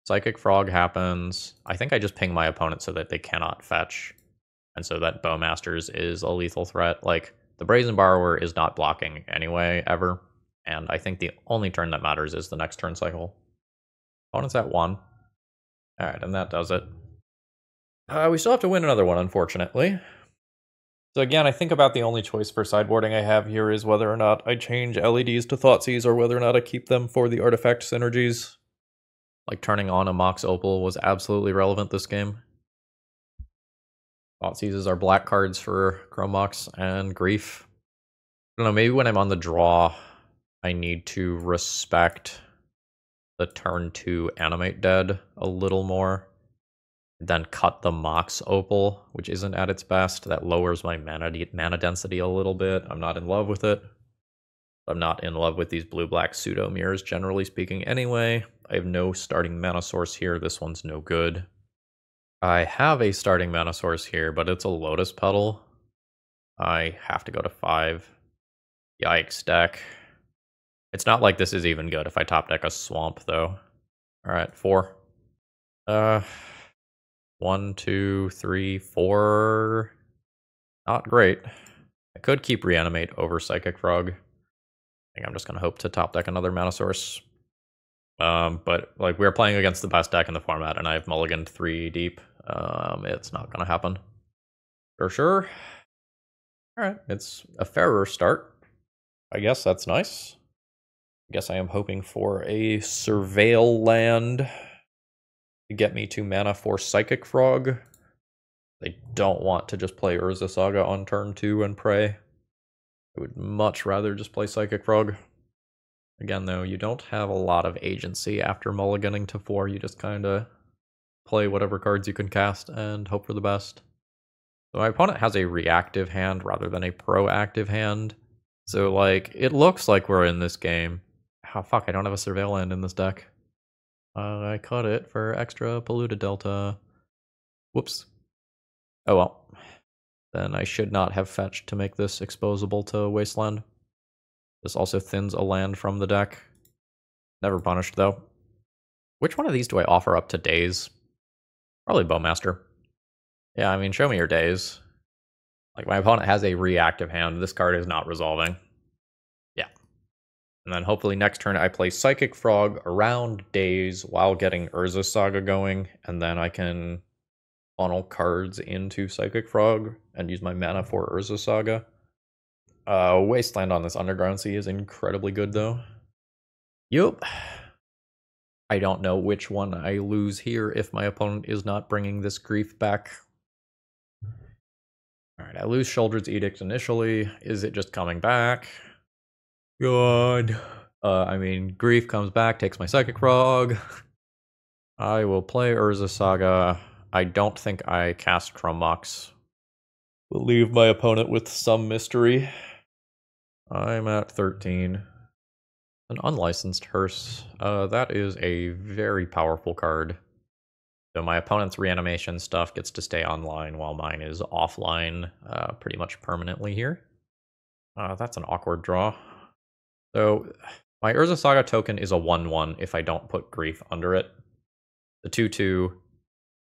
Psychic Frog happens. I think I just ping my opponent so that they cannot fetch. And so that Bowmasters is a lethal threat. Like, the Brazen Borrower is not blocking anyway, ever. And I think the only turn that matters is the next turn cycle. Opponent's at 1. Alright, and that does it. We still have to win another one, unfortunately. So again, I think about the only choice for sideboarding I have here is whether or not I change LEDs to Thoughtseize or whether or not I keep them for the artifact synergies. Like turning on a Mox Opal was absolutely relevant this game. Thoughtseizes are black cards for Chrome Mox and Grief. I don't know, maybe when I'm on the draw, I need to respect the turn 2 Animate Dead a little more. Then cut the Mox Opal, which isn't at its best. That lowers my mana density a little bit. I'm not in love with it. I'm not in love with these blue-black pseudo mirrors, generally speaking, anyway. I have no starting mana source here. This one's no good. I have a starting mana source here, but it's a Lotus Petal. I have to go to 5. Yikes, deck. It's not like this is even good if I top deck a Swamp, though. Alright, 4. 1, 2, 3, 4. Not great. I could keep Reanimate over Psychic Frog. I think I'm just going to hope to top deck another mana source. But like we're playing against the best deck in the format, and I've mulliganed 3 deep. It's not going to happen. For sure. Alright, it's a fairer start. I guess that's nice. I guess I am hoping for a Surveil land to get me to mana for Psychic Frog. They don't want to just play Urza Saga on turn 2 and pray. I would much rather just play Psychic Frog. Again, though, you don't have a lot of agency after mulliganing to 4. You just kind of play whatever cards you can cast and hope for the best. So my opponent has a reactive hand rather than a proactive hand. So, like, it looks like we're in this game. Oh, fuck, I don't have a Surveil land in this deck. I cut it for extra polluted delta. Whoops. Oh well. Then I should not have fetched to make this exposable to Wasteland. This also thins a land from the deck. Never punished, though. Which one of these do I offer up to Daze? Probably Bowmaster. Yeah, I mean, show me your Daze. Like, my opponent has a reactive hand. This card is not resolving. Yeah. And then hopefully next turn I play Psychic Frog around Daze while getting Urza Saga going, and then I can funnel cards into Psychic Frog and use my mana for Urza Saga. Wasteland on this Underground Sea is incredibly good, though. Yup. I don't know which one I lose here if my opponent is not bringing this Grief back. Alright, I lose Sheoldred's Edict initially. Is it just coming back? God. I mean, Grief comes back, takes my Psychic Frog. I will play Urza Saga. I don't think I cast Chrome Mox. Will leave my opponent with some mystery. I'm at 13. An unlicensed hearse. That is a very powerful card. So my opponent's reanimation stuff gets to stay online while mine is offline pretty much permanently here. That's an awkward draw. So my Urza Saga token is a 1/1 if I don't put Grief under it. The 2/2...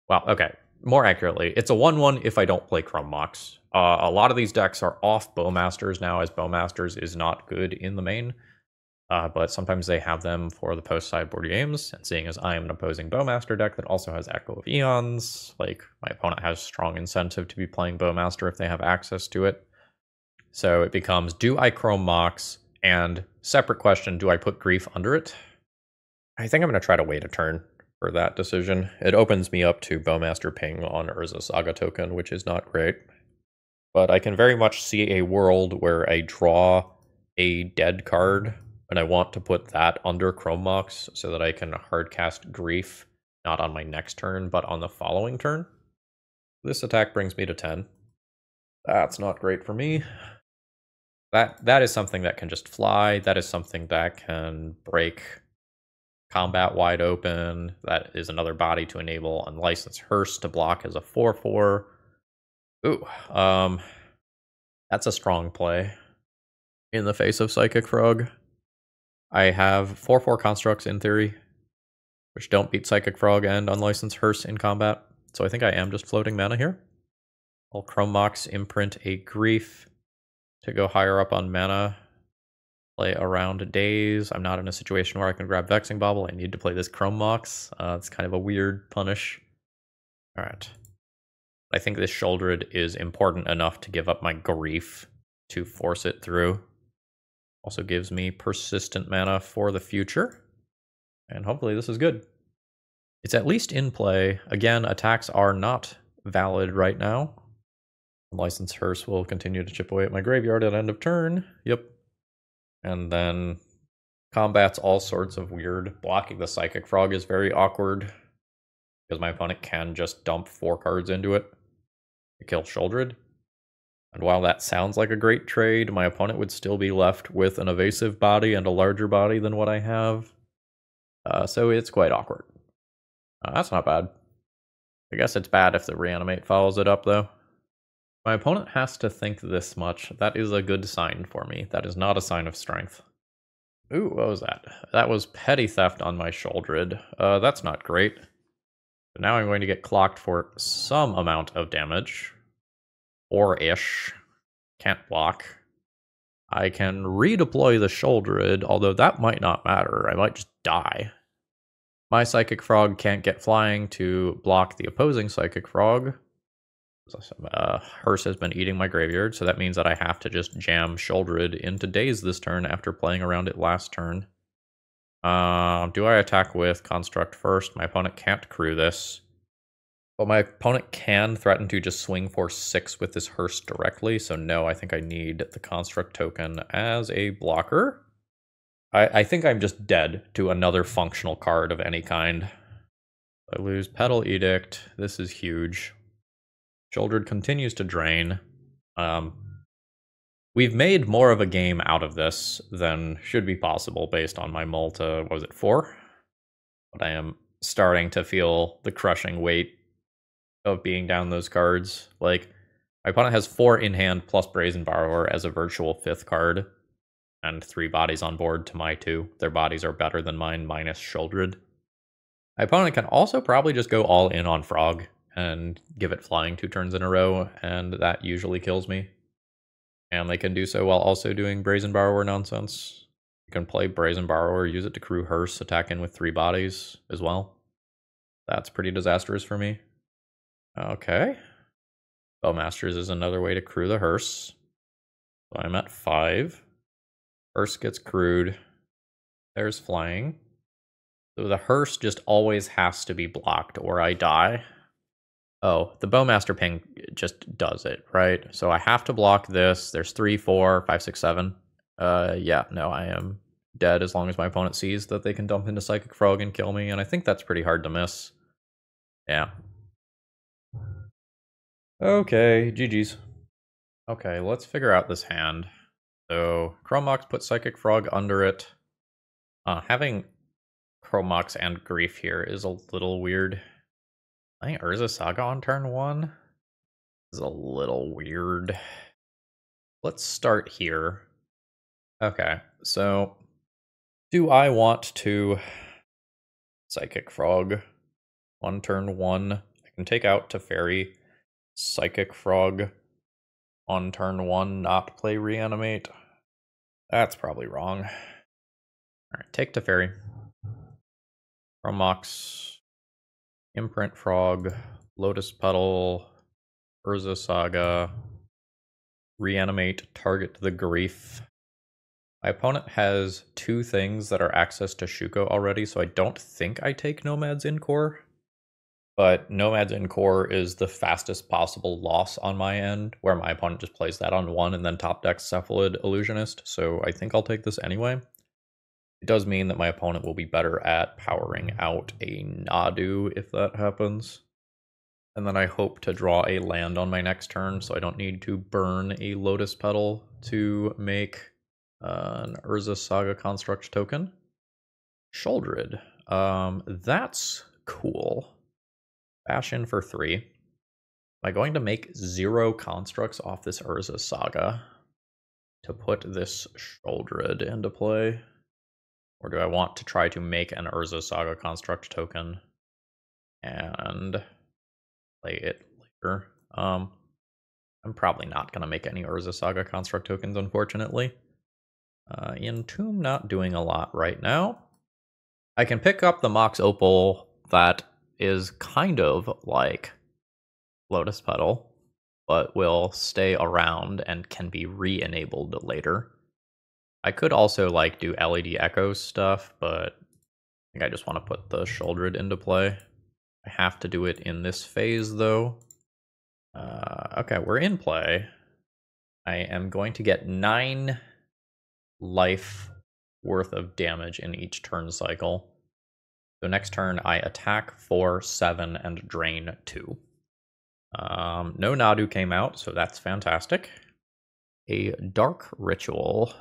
Well, okay. More accurately, it's a 1/1 if I don't play Chrome Mox. A lot of these decks are off Bowmasters now, as Bowmasters is not good in the main. But sometimes they have them for the post-sideboard games, and seeing as I am an opposing Bowmaster deck that also has Echo of Eons, like, my opponent has strong incentive to be playing Bowmaster if they have access to it. So it becomes, do I Chrome Mox, and separate question, do I put Grief under it? I think I'm going to try to wait a turn for that decision. It opens me up to Bowmaster ping on Urza Saga token, which is not great. But I can very much see a world where I draw a dead card, and I want to put that under Chrome Mox so that I can hardcast Grief, not on my next turn, but on the following turn. This attack brings me to 10. That's not great for me. That is something that can just fly. That is something that can break combat wide open. That is another body to enable Unlicensed Hearse to block as a 4/4. Ooh, that's a strong play in the face of Psychic Frog. I have 4/4 constructs in theory, which don't beat Psychic Frog and Unlicensed Hearse in combat. So I think I am just floating mana here. I'll Chrome Mox imprint a Grief to go higher up on mana. play around days. I'm not in a situation where I can grab Vexing Bauble. I need to play this Chrome Mox. It's kind of a weird punish. Alright. I think this Sheoldred is important enough to give up my grief to force it through. Also gives me persistent mana for the future. And hopefully this is good. It's at least in play. Again, attacks are not valid right now. License Hearse will continue to chip away at my graveyard at end of turn. Yep. And then combats all sorts of weird. Blocking the Psychic Frog is very awkward, because my opponent can just dump 4 cards into it to kill Sheoldred. And while that sounds like a great trade, my opponent would still be left with an evasive body and a larger body than what I have. So it's quite awkward. That's not bad. I guess it's bad if the Reanimate follows it up, though. My opponent has to think this much. That is a good sign for me. That is not a sign of strength. Ooh, what was that? That was Petty Theft on my Sheoldred. That's not great. But now I'm going to get clocked for some amount of damage. Or-ish. Can't block. I can redeploy the Sheoldred, although that might not matter. I might just die. My Psychic Frog can't get flying to block the opposing Psychic Frog. Hearse has been eating my graveyard, so that means that I have to just jam Sheoldred into Daze this turn after playing around it last turn. Do I attack with Construct first? My opponent can't crew this. But my opponent can threaten to just swing for 6 with this Hearse directly, so no, I think I need the Construct token as a blocker. I think I'm just dead to another functional card of any kind. I lose Petal Edict. This is huge. Sheoldred continues to drain. We've made more of a game out of this than should be possible based on my mull to, what was it, 4? But I am starting to feel the crushing weight of being down those cards. Like, my opponent has 4 in hand plus Brazen Borrower as a virtual 5th card, and 3 bodies on board to my 2. Their bodies are better than mine, minus Sheoldred. My opponent can also probably just go all in on Frog and give it flying 2 turns in a row, and that usually kills me. And they can do so while also doing Brazen Borrower nonsense. You can play Brazen Borrower, use it to crew Hearse, attack in with 3 bodies as well. That's pretty disastrous for me. Okay. Bowmasters is another way to crew the Hearse. So I'm at 5. Hearse gets crewed. There's flying. So the Hearse just always has to be blocked or I die. Oh, the Bowmaster ping just does it, right? So I have to block this. There's 3, 4, 5, 6, 7. Yeah, no, I am dead as long as my opponent sees that they can dump into Psychic Frog and kill me, and I think that's pretty hard to miss. Yeah. Okay, GG's. Okay, let's figure out this hand. So, Chrome Mox put Psychic Frog under it. Having Chrome Mox and Grief here is a little weird. I think Urza Saga on turn 1 is a little weird. Let's start here. Okay, so do I want to Psychic Frog on turn 1? I can take out Teferi, Psychic Frog on turn 1, not play Reanimate. That's probably wrong. Alright, take Teferi. Chrome Mox, Imprint Frog, Lotus Petal, Urza Saga, Reanimate, target the Grief. My opponent has 2 things that are access to Shuko already, so I don't think I take Nomad's Encore. But Nomad's Encore is the fastest possible loss on my end, where my opponent just plays that on 1 and then top decks Cephalid Illusionist, so I think I'll take this anyway. It does mean that my opponent will be better at powering out a Nadu if that happens. And then I hope to draw a land on my next turn, so I don't need to burn a Lotus Petal to make an Urza Saga Construct token. Sheoldred. That's cool. Bash in for 3. Am I going to make 0 constructs off this Urza Saga to put this Sheoldred into play? Or do I want to try to make an Urza Saga Construct token and play it later? I'm probably not going to make any Urza Saga Construct tokens, unfortunately. Entomb not doing a lot right now. I can pick up the Mox Opal that is kind of like Lotus Petal, but will stay around and can be re-enabled later. I could also like do LED Echo stuff, but I think I just want to put the Sheoldred into play. I have to do it in this phase though. Okay, we're in play. I am going to get 9 life worth of damage in each turn cycle. So next turn I attack 4, 7, and drain 2. No Nadu came out, so that's fantastic. A Dark Ritual.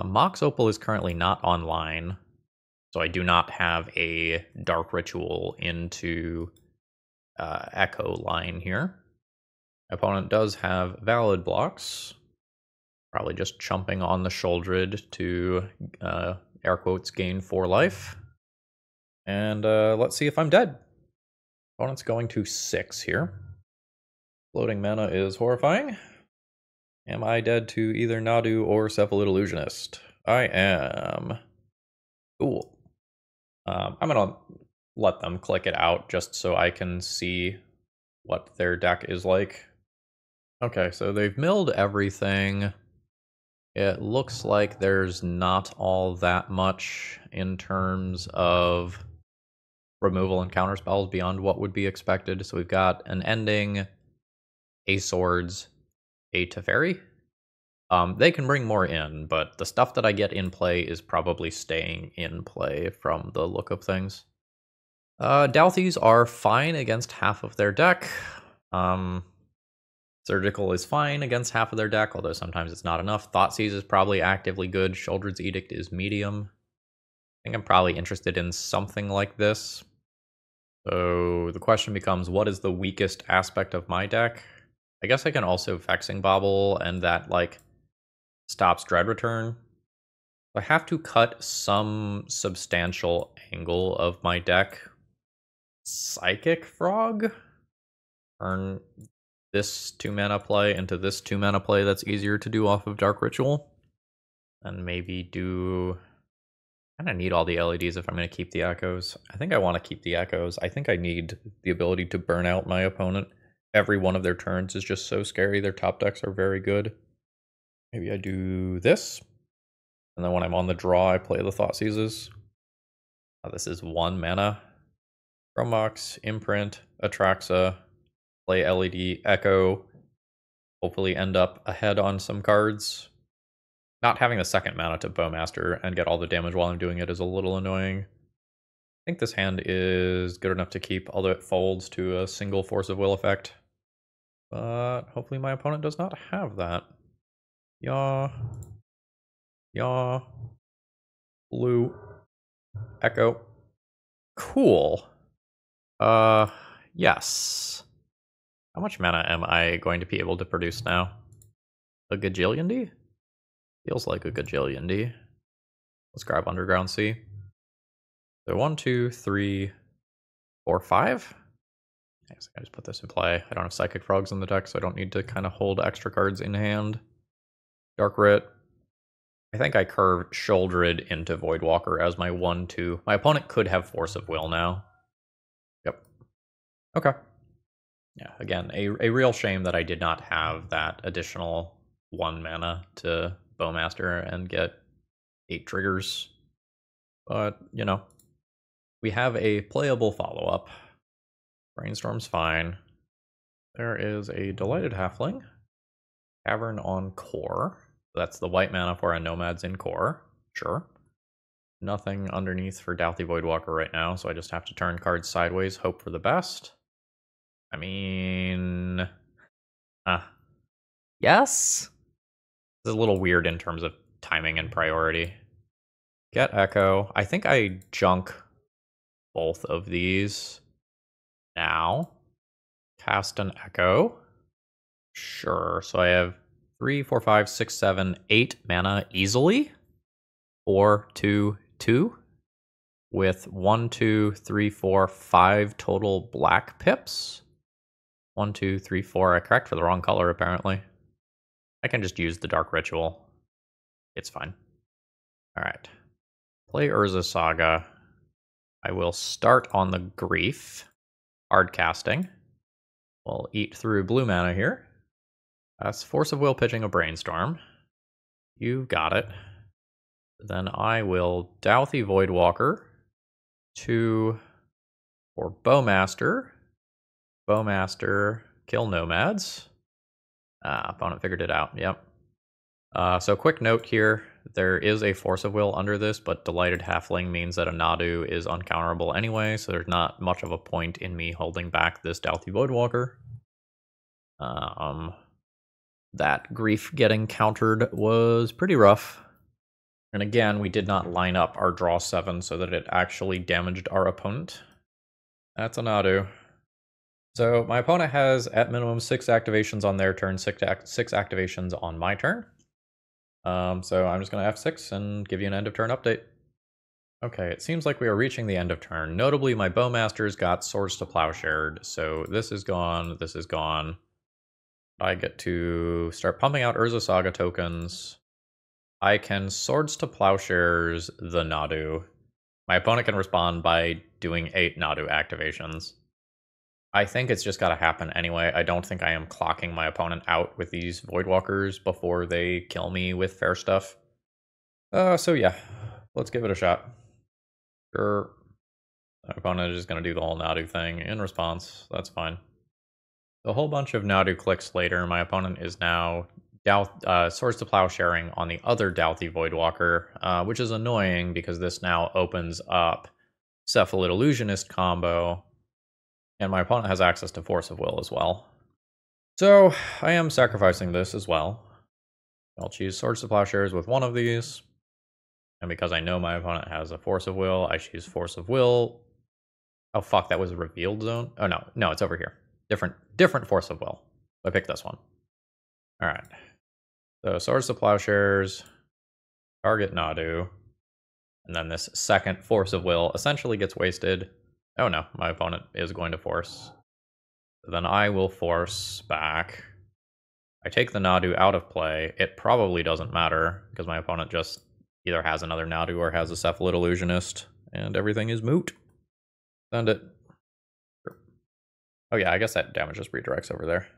Mox Opal is currently not online, so I do not have a Dark Ritual into Echo line here. Opponent does have valid blocks. Probably just chumping on the Sheoldred to, air quotes, gain 4 life. And let's see if I'm dead. Opponent's going to 6 here. Floating mana is horrifying. Am I dead to either Nadu or Cephalid Illusionist? I am. Cool. I'm gonna let them click it out just so I can see what their deck is like. Okay, so they've milled everything. It looks like there's not all that much in terms of removal and counter spells beyond what would be expected. So we've got an ending, a swords, a Teferi. They can bring more in, but the stuff that I get in play is probably staying in play from the look of things. Douthies are fine against half of their deck. Surgical is fine against half of their deck, although sometimes it's not enough. Thoughtseize is probably actively good. Sheoldred's Edict is medium. I think I'm probably interested in something like this. So the question becomes, what is the weakest aspect of my deck? I guess I can also Vexing Bobble, and that, like, stops Dread Return. I have to cut some substantial angle of my deck. Psychic Frog? Turn this 2-mana play into this 2-mana play that's easier to do off of Dark Ritual. And maybe do... I kind of need all the LEDs if I'm going to keep the Echoes. I think I want to keep the Echoes. I think I need the ability to burn out my opponent. Every one of their turns is just so scary. Their top decks are very good. Maybe I do this. And then when I'm on the draw, I play the Thoughtseizes. This is 1 mana. Chromox, Imprint, Atraxa, play LED Echo. Hopefully end up ahead on some cards. Not having the second mana to Bowmaster and get all the damage while I'm doing it is a little annoying. I think this hand is good enough to keep, although it folds to a single Force of Will effect. But hopefully my opponent does not have that. Yaw. Yaw. Blue. Echo. Cool. Yes. How much mana am I going to be able to produce now? A gajillion D? Feels like a gajillion D. Let's grab Underground Sea. So 1, 2, 3, 4, 5. I guess I just put this in play. I don't have Psychic Frogs in the deck, so I don't need to kind of hold extra cards in hand. Dark Writ. I think I curved Sheoldred into Voidwalker as my 1-2. My opponent could have Force of Will now. Yep. Okay. Yeah, again, a real shame that I did not have that additional 1 mana to Bowmaster and get 8 triggers. But, you know, we have a playable follow-up. Brainstorm's fine. There is a Delighted Halfling. Cavern on Core. That's the white mana for a Nomads in Core. Sure. Nothing underneath for Douthie Voidwalker right now, so I just have to turn cards sideways, hope for the best. I mean... yes? This is a little weird in terms of timing and priority. Get Echo. I think I junk both of these now. Cast an Echo. Sure, so I have 3, 4, 5, 6, 7, 8 mana easily. 4, 2, 2. With 1, 2, 3, 4, 5 total black pips. 1, 2, 3, 4. I correct for the wrong color, apparently. I can just use the Dark Ritual. It's fine. Alright. Play Urza Saga. I will start on the Grief. Hard casting. We'll eat through blue mana here. That's Force of Will pitching a Brainstorm. You got it. Then I will Douthie Voidwalker to for Bowmaster. Bowmaster, kill Nomads. Opponent figured it out, yep. So quick note here, there is a Force of Will under this, but Delighted Halfling means that a Nadu is uncounterable anyway, so there's not much of a point in me holding back this Douthie Voidwalker. That Grief getting countered was pretty rough. And again, we did not line up our draw 7 so that it actually damaged our opponent. That's a Nadu. So my opponent has at minimum 6 activations on their turn, 6 activations on my turn. So I'm just going to F6 and give you an end of turn update. Okay, it seems like we are reaching the end of turn. Notably, my Bowmasters got Swords to Plowshared, so this is gone, this is gone. I get to start pumping out Urza Saga tokens. I can Swords to Plowshares the Nadu. My opponent can respond by doing 8 Nadu activations. I think it's just got to happen anyway. I don't think I am clocking my opponent out with these Voidwalkers before they kill me with fair stuff. So yeah, let's give it a shot. Sure. My opponent is just going to do the whole Nadu thing in response. That's fine. A whole bunch of Nadu clicks later, my opponent is now Swords to Plowsharing on the other Douthie Voidwalker, which is annoying because this now opens up Cephalid Illusionist combo, and my opponent has access to Force of Will as well. So I am sacrificing this as well. I'll choose Swords to Plowshares with one of these, and because I know my opponent has a Force of Will, I choose Force of Will. Oh fuck, that was a revealed zone? Oh no, it's over here. Different Force of Will. So I picked this one. Alright. So Swords to Plowshares, target Nadu, and then this second Force of Will essentially gets wasted. Oh no, my opponent is going to force. So then I will force back. I take the Nadu out of play. It probably doesn't matter, because my opponent just either has another Nadu or has a Cephalid Illusionist, and everything is moot. Send it. Oh yeah, I guess that damage just redirects over there.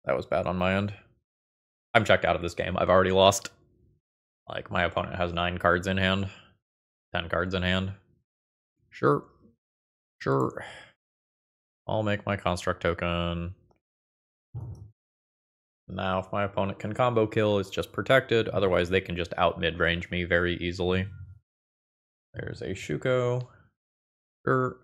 That was bad on my end. I'm checked out of this game. I've already lost. Like, my opponent has 9 cards in hand. 10 cards in hand. Sure. I'll make my Construct token. Now, if my opponent can combo kill, it's just protected. Otherwise, they can just out mid-range me very easily. There's a Shuko. Sure.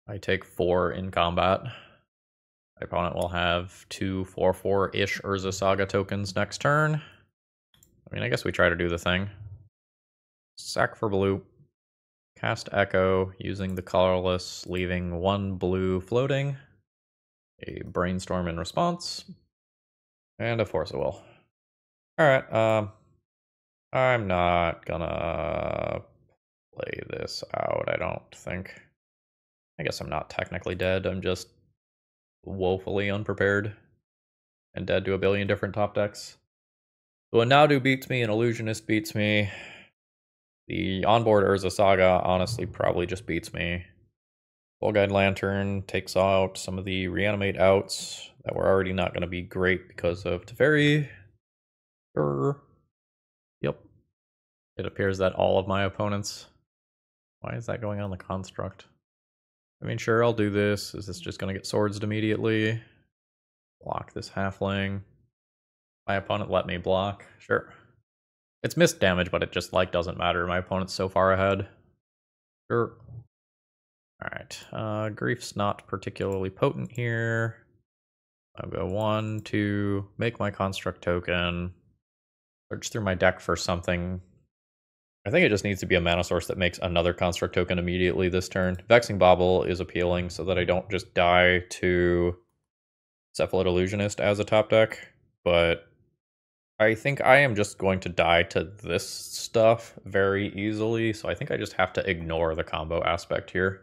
I take 4 in combat. My opponent will have 2 4/4-ish Urza Saga tokens next turn. I mean, I guess we try to do the thing. Sack for blue. Cast Echo using the colorless, leaving 1 blue floating. A Brainstorm in response. And a Force of Will. Alright, I'm not gonna play this out, I don't think. I guess I'm not technically dead, I'm just woefully unprepared. And dead to a billion different top decks. So a Nadu beats me, an Illusionist beats me. The onboard Urza Saga honestly probably just beats me. Full Guide Lantern takes out some of the Reanimate outs that were already not going to be great because of Teferi. Yep. It appears that all of my opponents... Why is that going on the Construct? I mean, sure, I'll do this. Is this just going to get swordsed immediately? Block this Halfling. My opponent let me block. Sure. It's missed damage, but it just, like, doesn't matter. My opponent's so far ahead. Sure. Alright, Grief's not particularly potent here. I'll go 1, 2, make my Construct token. Search through my deck for something. I think it just needs to be a mana source that makes another Construct token immediately this turn. Vexing Bauble is appealing so that I don't just die to Cephalid Illusionist as a top deck, but I think I am just going to die to this stuff very easily, so I think I just have to ignore the combo aspect here.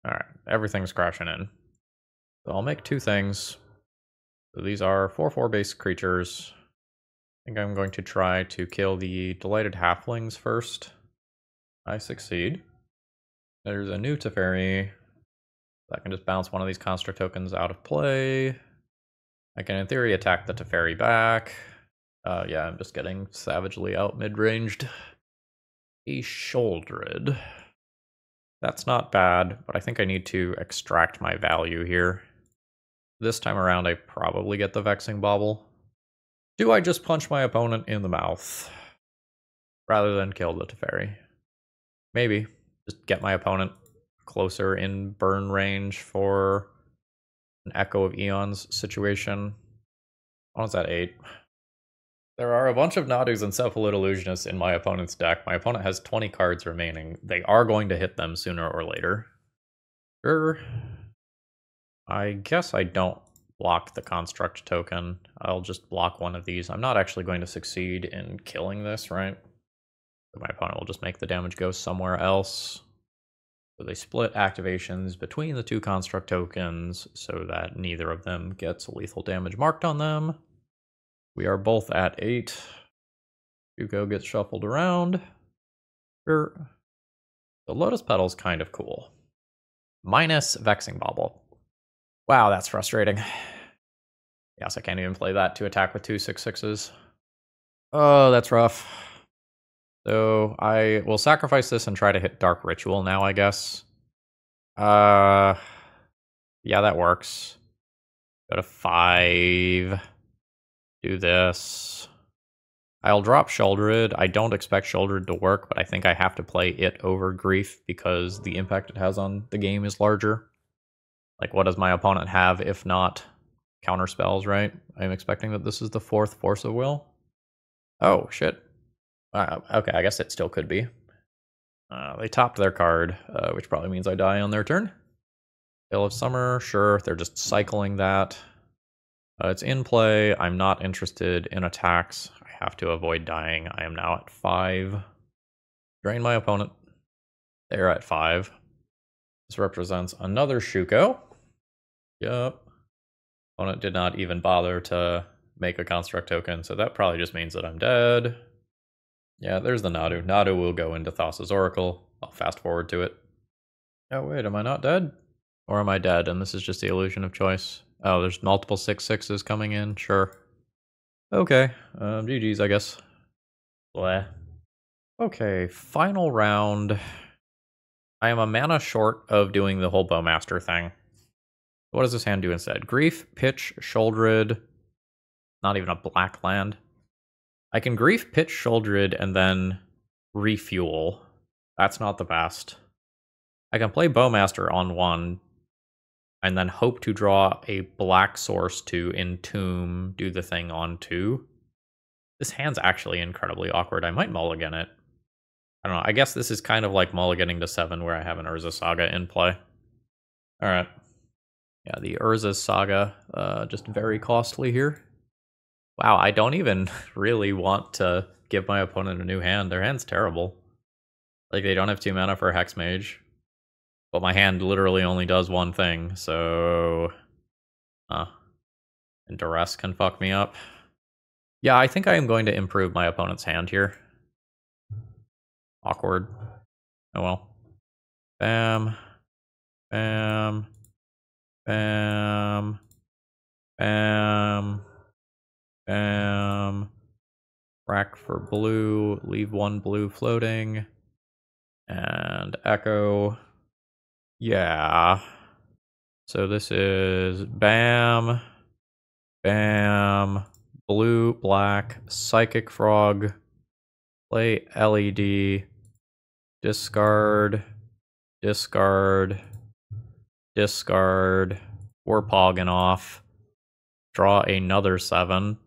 Alright, everything's crashing in. So I'll make 2 things. So these are 4/4 base creatures. I think I'm going to try to kill the Delighted Halflings first. I succeed. There's a new Teferi. I can just bounce one of these construct tokens out of play. I can, in theory, attack the Teferi back. Yeah, I'm just getting savagely out mid-ranged. A Sheoldred. That's not bad, but I think I need to extract my value here. This time around, I probably get the Vexing Bauble. Do I just punch my opponent in the mouth rather than kill the Teferi? Maybe. Just get my opponent closer in burn range for an Echo of Eons situation. Opponent's at 8. There are a bunch of Nadus and Cephalid Illusionists in my opponent's deck. My opponent has 20 cards remaining. They are going to hit them sooner or later. Sure. I guess I don't block the construct token. I'll just block one of these. I'm not actually going to succeed in killing this, right? My opponent will just make the damage go somewhere else. So they split activations between the two construct tokens so that neither of them gets lethal damage marked on them. We are both at 8. Hugo gets shuffled around. Sure. The Lotus Petal's kind of cool. Minus Vexing Bauble. Wow, that's frustrating. Yes, I can't even play that to attack with 2 6/6s. Oh, that's rough. So I will sacrifice this and try to hit Dark Ritual now, I guess. Yeah, that works. Go to 5. Do this. I'll drop Sheoldred. I don't expect Sheoldred to work, but I think I have to play it over Grief because the impact it has on the game is larger. Like, what does my opponent have if not counter spells, right? I'm expecting that this is the 4th Force of Will. Oh, shit. Okay, I guess it still could be. They topped their card, which probably means I die on their turn. Veil of Summer, sure, they're just cycling that. It's in play. I'm not interested in attacks. I have to avoid dying. I am now at 5. Drain my opponent. They're at 5. This represents another Shuko. Yep. Opponent did not even bother to make a construct token, so that probably just means that I'm dead. Yeah, there's the Nadu. Nadu will go into Thassa's Oracle. I'll fast forward to it. Oh wait, am I not dead? Or am I dead and this is just the illusion of choice? Oh, there's multiple 6/6s coming in, sure. Okay, GG's, I guess. Bleh. Okay, final round. I am a mana short of doing the whole Bowmaster thing. What does this hand do instead? Grief, Pitch, Sheoldred. Not even a black land. I can Grief, Pitch, Sheoldred, and then refuel. That's not the best. I can play Bowmaster on 1, and then hope to draw a black source to Entomb, do the thing on 2. This hand's actually incredibly awkward. I might mulligan it. I don't know. I guess this is kind of like mulliganing to 7 where I have an Urza Saga in play. Alright. Yeah, the Urza Saga, just very costly here. Wow, I don't even really want to give my opponent a new hand. Their hand's terrible. Like, they don't have 2 mana for Hex Mage. But my hand literally only does one thing, so... and Duress can fuck me up. Yeah, I think I am going to improve my opponent's hand here. Awkward. Oh well. Bam. Bam. Bam. Bam. Bam. Rack for blue. Leave 1 blue floating. And Echo. Yeah. So this is bam. Bam. Blue, black, Psychic Frog. Play LED. Discard. Discard. Discard. We're pogging off. Draw another 7.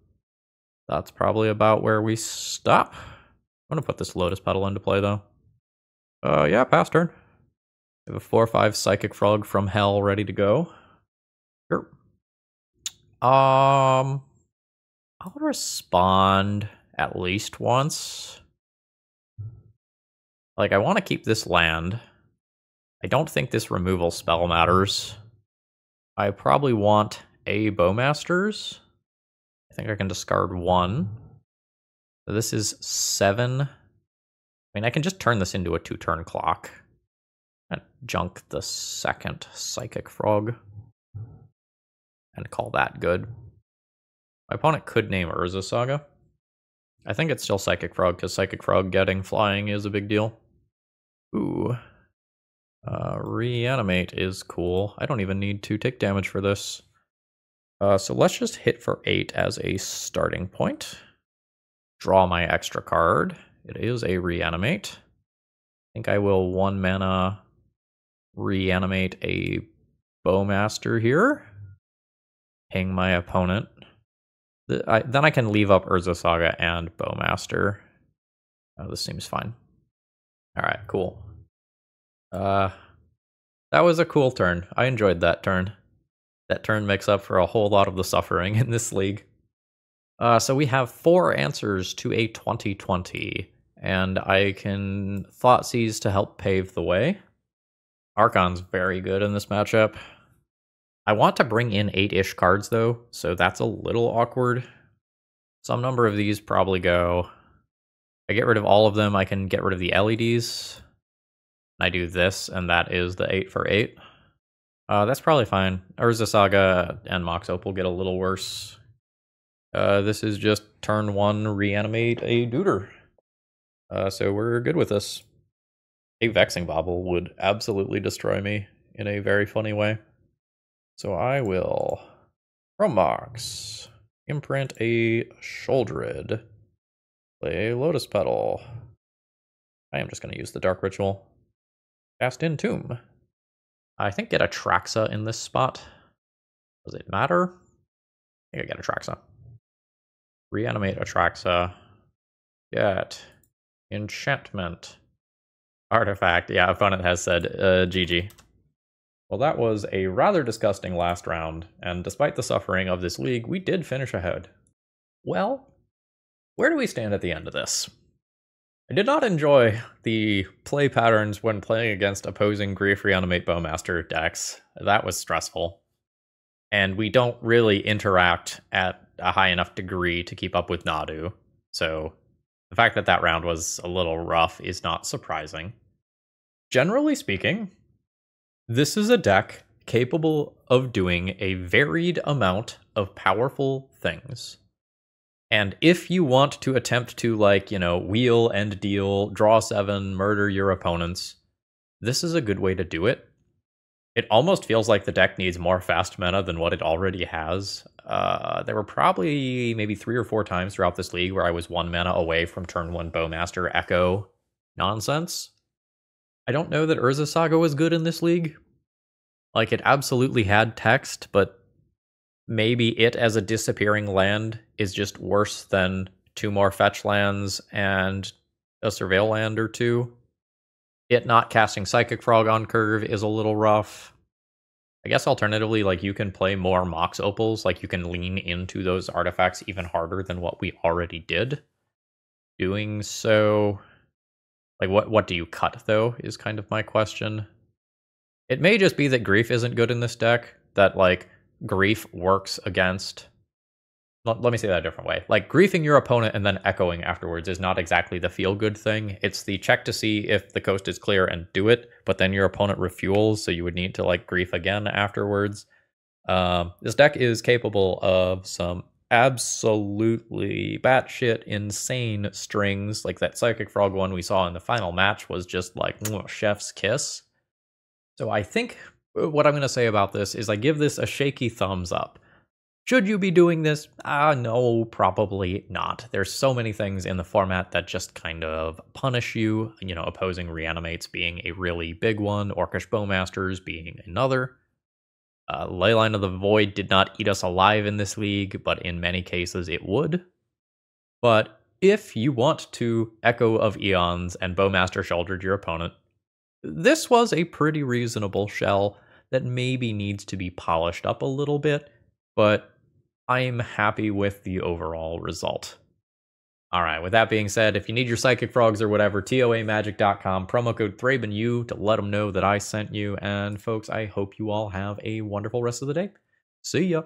That's probably about where we stop. I'm gonna put this Lotus Petal into play though. Yeah, pass turn. We have a 4/5 Psychic Frog from hell ready to go. Sure. I'll respond at least once. Like, I want to keep this land. I don't think this removal spell matters. I probably want a Bowmasters. I think I can discard 1. So this is 7. I mean, I can just turn this into a 2-turn clock and junk the second Psychic Frog and call that good. My opponent could name Urza Saga. I think it's still Psychic Frog, because Psychic Frog getting flying is a big deal. Ooh. Reanimate is cool. I don't even need to take damage for this. So let's just hit for 8 as a starting point. Draw my extra card. It is a Reanimate. I think I will 1 mana Reanimate a Bowmaster here. Ping my opponent. Then I can leave up Urza Saga and Bowmaster. Oh, this seems fine. Alright, cool. That was a cool turn. I enjoyed that turn. That turn makes up for a whole lot of the suffering in this league. So we have 4 answers to a 2020, and I can Thoughtseize to help pave the way. Archon's very good in this matchup. I want to bring in 8-ish cards, though, so that's a little awkward. Some number of these probably go. I get rid of all of them, I can get rid of the LEDs. I do this, and that is the 8 for 8. That's probably fine. Urza Saga and Mox Opal get a little worse. This is just turn 1, Reanimate a Duder. So we're good with this. A Vexing Bobble would absolutely destroy me in a very funny way. So I will, from Mox, imprint a Sheoldred, play a Lotus Petal. I am just going to use the Dark Ritual. Cast Entomb. I think get Atraxa in this spot. Does it matter? I think I get Atraxa. Reanimate Atraxa. Get Enchantment. Artifact. Yeah, opponent has said GG. Well, that was a rather disgusting last round, and despite the suffering of this league, we did finish ahead. Well, where do we stand at the end of this? I did not enjoy the play patterns when playing against opposing Grief Reanimate Bowmaster decks. That was stressful. And we don't really interact at a high enough degree to keep up with Nadu. So the fact that that round was a little rough is not surprising. Generally speaking, this is a deck capable of doing a varied amount of powerful things. And if you want to attempt to, like, you know, wheel and deal, draw 7, murder your opponents, this is a good way to do it. It almost feels like the deck needs more fast mana than what it already has. There were probably maybe 3 or 4 times throughout this league where I was 1 mana away from turn 1 Bowmaster Echo nonsense. I don't know that Urza Saga was good in this league. Like, it absolutely had text, but maybe it as a disappearing land is just worse than 2 more fetch lands and a surveil land or 2. It not casting Psychic Frog on curve is a little rough. I guess alternatively, like, you can play more Mox Opals, like you can lean into those artifacts even harder than what we already did. Doing so, like, what do you cut, though, is kind of my question. It may just be that Grief isn't good in this deck, that, like, Grief works against... Let me say that a different way. Like, griefing your opponent and then echoing afterwards is not exactly the feel-good thing. It's the check to see if the coast is clear and do it, but then your opponent refuels, so you would need to, like, grief again afterwards. This deck is capable of some absolutely batshit insane strings. Like, that Psychic Frog one we saw in the final match was just, like, chef's kiss. So I think what I'm going to say about this is I give this a shaky thumbs up. Should you be doing this? No, probably not. There's so many things in the format that just kind of punish you. You know, opposing Reanimates being a really big one, Orcish Bowmasters being another. Leyline of the Void did not eat us alive in this league, but in many cases it would. But if you want to Echo of Eons and Bowmaster Sheoldred your opponent, this was a pretty reasonable shell that maybe needs to be polished up a little bit, but I'm happy with the overall result. Alright, with that being said, if you need your Psychic Frogs or whatever, toamagic.com, promo code ThrabenU to let them know that I sent you. And folks, I hope you all have a wonderful rest of the day. See ya!